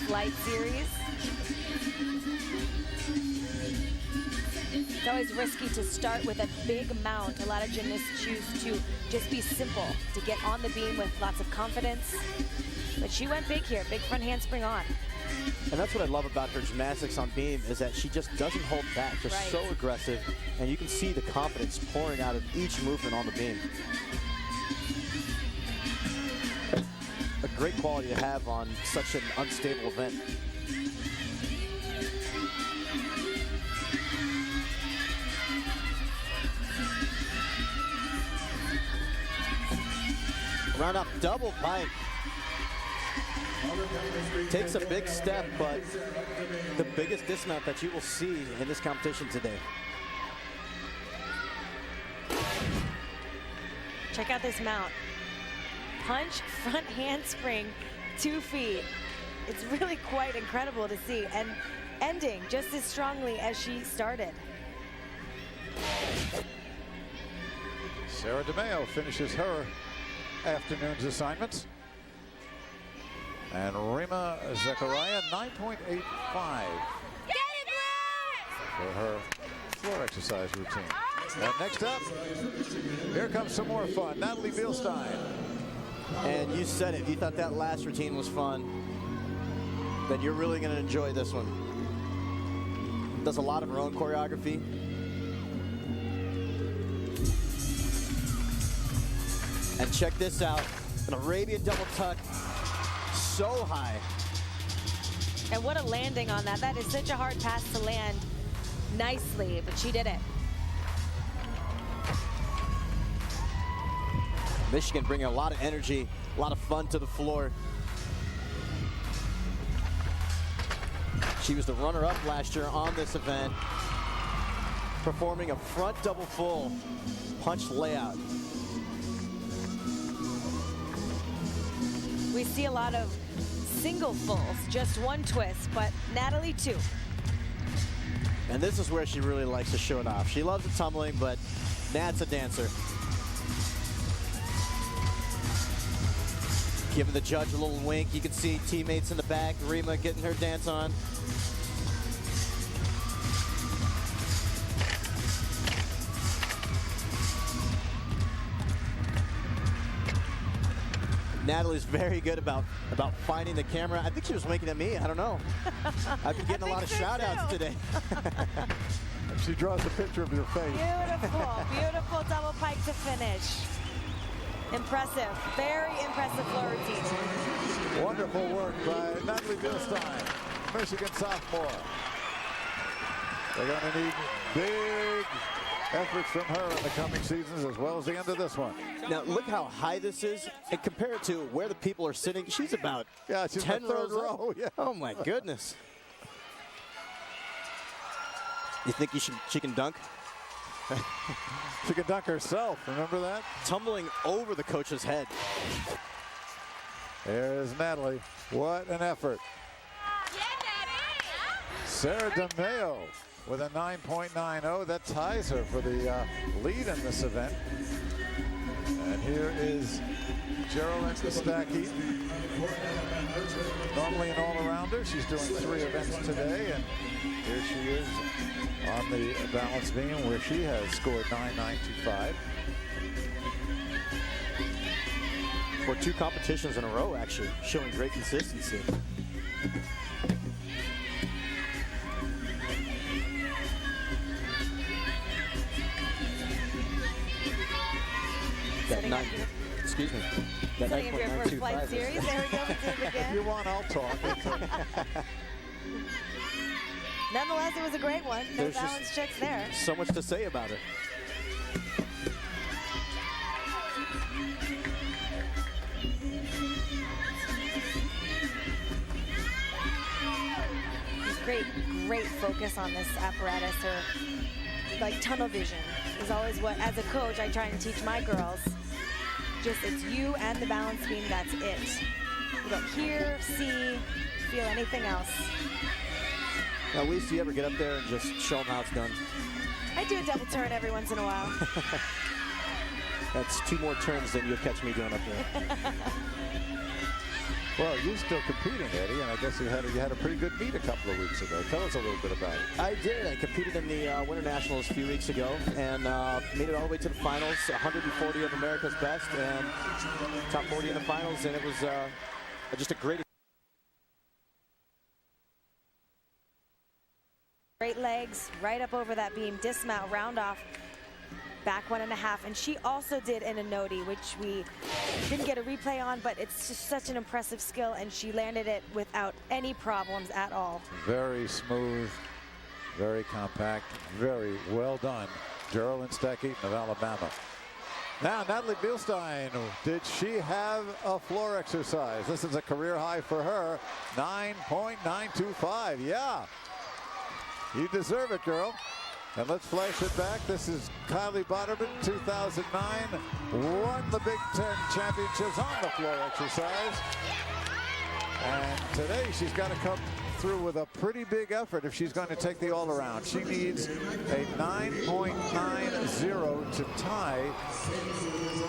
Flight series. It's always risky to start with a big mount. A lot of gymnasts choose to just be simple, to get on the beam with lots of confidence. But she went big here, big front handspring on. And that's what I love about her gymnastics on beam, is that she just doesn't hold back. Just Right. so aggressive, and you can see the confidence pouring out of each movement on the beam. A great quality to have on such an unstable event. Round up double pike. Takes a big step, but the biggest dismount that you will see in this competition today. Check out this mount. Punch, front handspring, 2 feet. It's really quite incredible to see, and ending just as strongly as she started. Sarah DeMeo finishes her afternoon's assignments. And Rima Zechariah, 9.85 for her floor exercise routine. And next up, here comes some more fun. Natalie Bielstein. And you said it, if you thought that last routine was fun, then you're really going to enjoy this one. Does a lot of her own choreography. And check this out, an Arabian double tuck, so high. And what a landing on that. That is such a hard pass to land nicely, but she did it. Michigan bringing a lot of energy, a lot of fun to the floor. She was the runner-up last year on this event, performing a front double full punch layout. We see a lot of single fulls, just one twist, but Natalie 2. And this is where she really likes to show it off. She loves the tumbling, but Nat's a dancer. Giving the judge a little wink. You can see teammates in the back, Rima getting her dance on. Natalie's very good about finding the camera. I think she was winking at me. I don't know. I've been getting a lot of shout-outs today. She draws a picture of your face. Beautiful, beautiful double pike to finish. Impressive, very impressive floor routine. Wonderful work by Natalie Bielstein, Michigan sophomore. They're going to need big efforts from her in the coming seasons, as well as the end of this one. Now look how high this is, and compare it to where the people are sitting. She's about she's 10 third rows row. up. Yeah. Oh my goodness. You think she can dunk? She can dunk herself, remember that? Tumbling over the coach's head. There's Natalie. What an effort. Sarah DeMeo with a 9.90. That ties her for the lead in this event. And here is Geraldine Stack-Eaton. Normally an all-arounder. She's doing 3 events today, and here she is on the balance beam, where she has scored 9.925. For 2 competitions in a row, actually, showing great consistency. That 9, excuse me. That Setting up your first 9.925 flight series. There we go. We did it If again. you want, I'll talk. Nonetheless, it was a great one. No There's balance just checks there. so much to say about it. Great focus on this apparatus. Her like tunnel vision is always what, as a coach, I try and teach my girls. Just it's you and the balance beam, that's it. You don't hear, see, feel anything else. Now, at least you ever get up there and just show them how it's done. I do a double turn every once in a while. That's 2 more turns than you'll catch me doing up there. Well, you're still competing, Eddie, and I guess you had a pretty good meet a couple of weeks ago. Tell us a little bit about it. I did. I competed in the Winter Nationals a few weeks ago and made it all the way to the finals. 140 of America's best and top 40 in the finals, and it was just a great. Great legs, right up over that beam, dismount, round off, back 1.5. And she also did an Anodi, which we didn't get a replay on, but it's just such an impressive skill, and she landed it without any problems at all. Very smooth, very compact, very well done. Geraldine Stack-Eaton of Alabama. Now, Natalie Bielstein, did she have a floor exercise? This is a career high for her, 9.925. Yeah. You deserve it, girl. And let's flash it back. This is Kylie Boderman, 2009, won the Big Ten championships on the floor exercise. And today she's got to come through with a pretty big effort if she's going to take the all-around. She needs a 9.90 to tie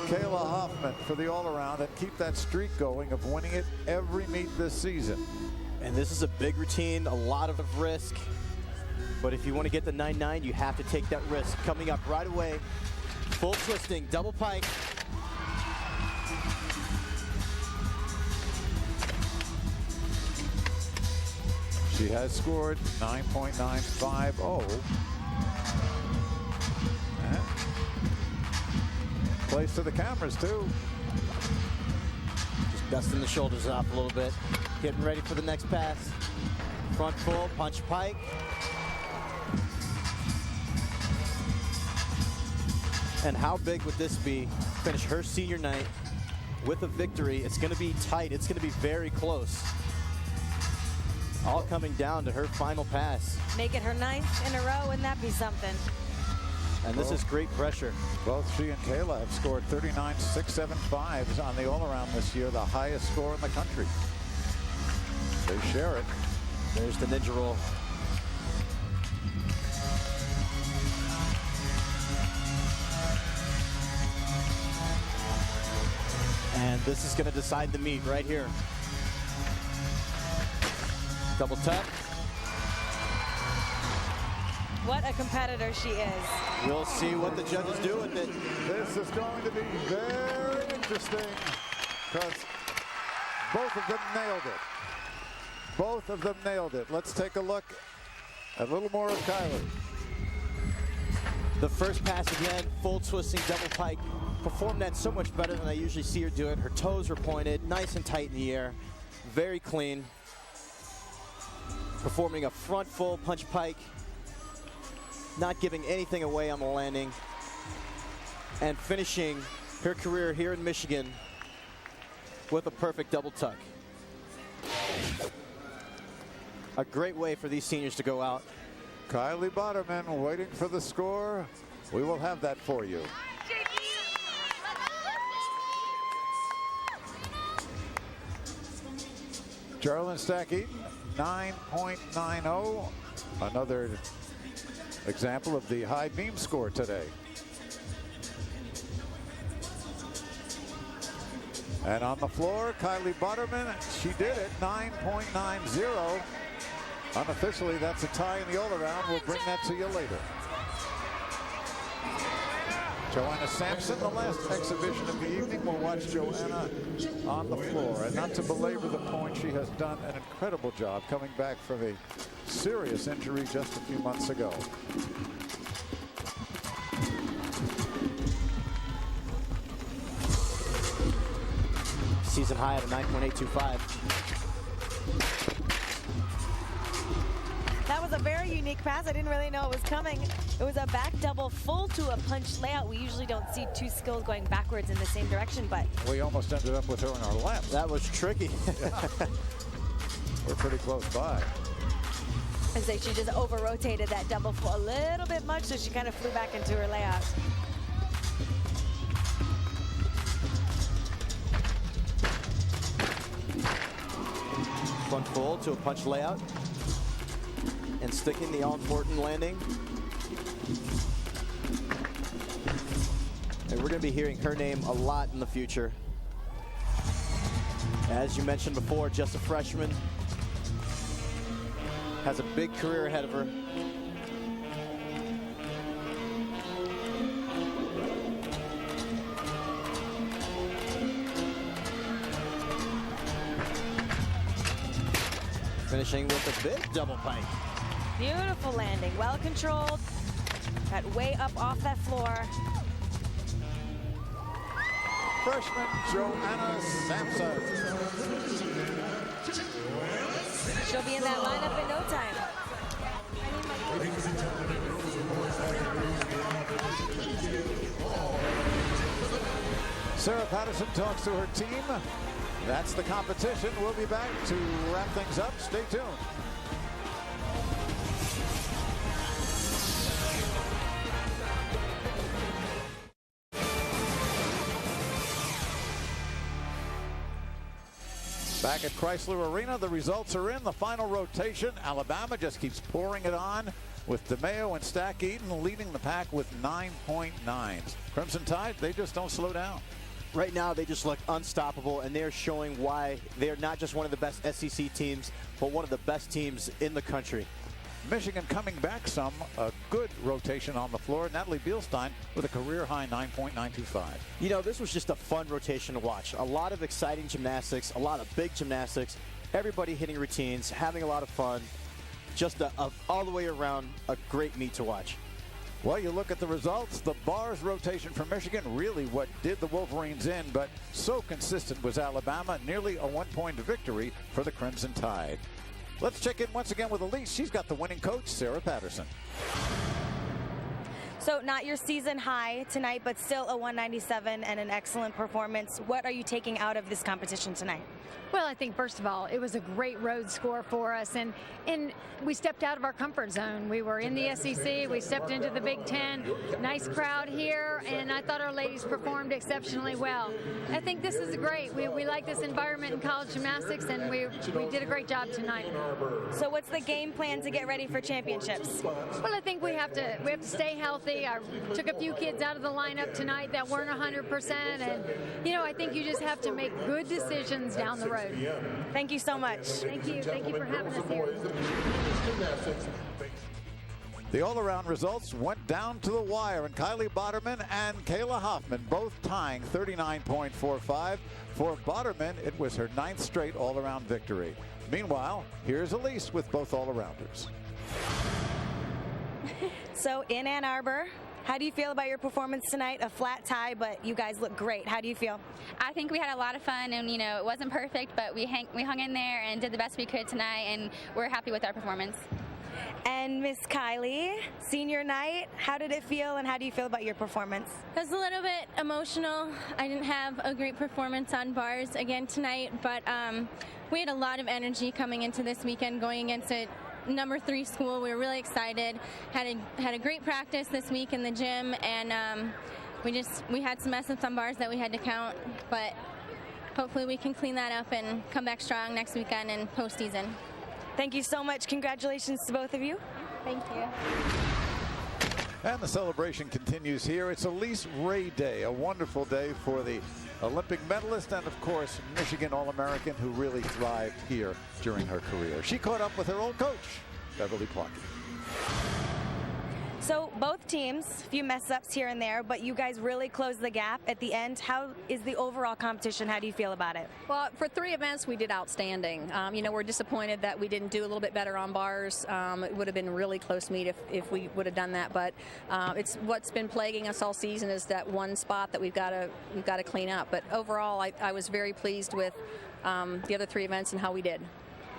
Kayla Hoffman for the all-around and keep that streak going of winning it every meet this season. And this is a big routine, a lot of risk. But if you want to get the 9.9, you have to take that risk. Coming up right away, full twisting, double pike. She has scored 9.950. Place to the cameras, too. Just dusting the shoulders off a little bit. Getting ready for the next pass. Front full, punch pike. And how big would this be? Finish her senior night with a victory. It's going to be tight. It's going to be very close. All coming down to her final pass. Make it her 9th in a row, wouldn't that be something? And this is great pressure. Both she and Kayla have scored 39.675s on the all-around this year, the highest score in the country. They share it. There's the ninja roll. And this is going to decide the meet right here. Double tap. What a competitor she is. We'll see what the judges do with it. This is going to be very interesting because both of them nailed it. Both of them nailed it. Let's take a look at a little more of Kylie. The first pass again, full twisting double pike. Performed that so much better than I usually see her do it. Her toes were pointed, nice and tight in the air, very clean. Performing a front full punch pike, not giving anything away on the landing, and finishing her career here in Michigan with a perfect double tuck. A great way for these seniors to go out. Kylie Boderman waiting for the score. We will have that for you. Geraldine Stack-Eaton, 9.90. Another example of the high beam score today. And on the floor, Kylie Boderman, she did it, 9.90. Unofficially, that's a tie in the all-around. We'll bring that to you later. Joanna Sampson, the last exhibition of the evening. We'll watch Joanna on the floor. And not to belabor the point, she has done an incredible job coming back from a serious injury just a few months ago. Season high at a 9.825. That was a very unique pass. I didn't really know it was coming. It was a back double full to a punch layout. We usually don't see two skills going backwards in the same direction, but we almost ended up with her in our laps. That was tricky. We're pretty close by. I say she just over-rotated that double floor a little bit much, so she kind of flew back into her layout. Front full to a punch layout. And sticking the all-important landing. And we're going to be hearing her name a lot in the future. As you mentioned before, just a freshman. Has a big career ahead of her. Finishing with a big double pike. Beautiful landing, well controlled. Got way up off that floor. Freshman Joanna Sampson. She'll be in that lineup in no time. Sarah Patterson talks to her team. That's the competition. We'll be back to wrap things up. Stay tuned. Back at Chrysler Arena, the results are in. The final rotation, Alabama just keeps pouring it on with DeMeo and Stack Eaton leading the pack with 9.9s. Crimson Tide, they just don't slow down. Right now, they just look unstoppable, and they're showing why they're not just one of the best SEC teams, but one of the best teams in the country. Michigan coming back some, a good rotation on the floor. Natalie Bielstein with a career-high 9.925. You know, this was just a fun rotation to watch. A lot of exciting gymnastics, a lot of big gymnastics, everybody hitting routines, having a lot of fun. Just all the way around a great meet to watch. Well, you look at the results, the bars rotation for Michigan, really what did the Wolverines in, but so consistent was Alabama, nearly a 1-point victory for the Crimson Tide. Let's check in once again with Elise. She's got the winning coach, Sarah Patterson. So not your season high tonight, but still a 197 and an excellent performance. What are you taking out of this competition tonight? Well, I think, first of all, it was a great road score for us, and we stepped out of our comfort zone. We were in the SEC. We stepped into the Big Ten. Nice crowd here, and I thought our ladies performed exceptionally well. I think this is great. We like this environment in college gymnastics, and we did a great job tonight. So what's the game plan to get ready for championships? Well, I think we have to stay healthy. I took a few kids out of the lineup tonight that weren't 100%, and, you know, I think you just have to make good decisions down the road. Thank you so much. Thank you. Thank you for having us here. The all-around results went down to the wire, and Kylie Boderman and Kayla Hoffman both tying 39.45. For Boderman, it was her 9th straight all-around victory. Meanwhile, here's Elise with both all-arounders. So in Ann Arbor, how do you feel about your performance tonight? A flat tie, but you guys look great. How do you feel? I think we had a lot of fun, and, you know, it wasn't perfect, but we hung in there and did the best we could tonight, and we're happy with our performance. And Miss Kylie, senior night, how did it feel, and how do you feel about your performance? It was a little bit emotional. I didn't have a great performance on bars again tonight, but we had a lot of energy coming into this weekend, going against a number 3 school. We were really excited. Had a great practice this week in the gym, and we had some mess-ups on bars that we had to count, but hopefully we can clean that up and come back strong next weekend and postseason. Thank you so much. Congratulations to both of you. Thank you. And the celebration continues here. It's Elise Ray Day, a wonderful day for the Olympic medalist and, of course, Michigan All-American who really thrived here during her career. She caught up with her old coach, Beverly Plunkett. So both teams, a few mess-ups here and there, but you guys really closed the gap at the end. How is the overall competition? How do you feel about it? Well, for 3 events, we did outstanding. You know, we're disappointed that we didn't do a little bit better on bars. It would have been a really close meet if we would have done that. But it's what's been plaguing us all season is that one spot that we've got to clean up. But overall, I was very pleased with the other 3 events and how we did.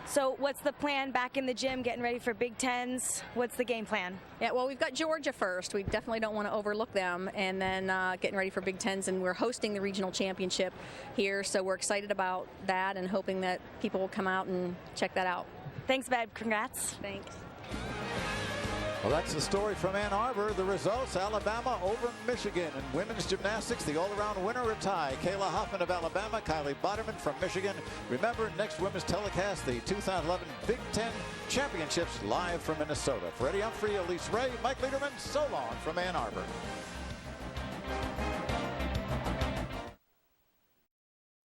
So what's the plan back in the gym, getting ready for Big Tens? What's the game plan? Yeah, well, we've got Georgia first. We definitely don't want to overlook them. And then getting ready for Big Tens, and we're hosting the regional championship here. So we're excited about that and hoping that people will come out and check that out. Thanks, Bev. Congrats. Thanks. Well, that's the story from Ann Arbor. The results, Alabama over Michigan. In women's gymnastics, the all-around winner a tie. Kayla Hoffman of Alabama, Kylie Botterman from Michigan. Remember, next women's telecast, the 2011 Big Ten Championships live from Minnesota. For Eddie Humphrey, Elise Ray, Mike Liederman, so long from Ann Arbor.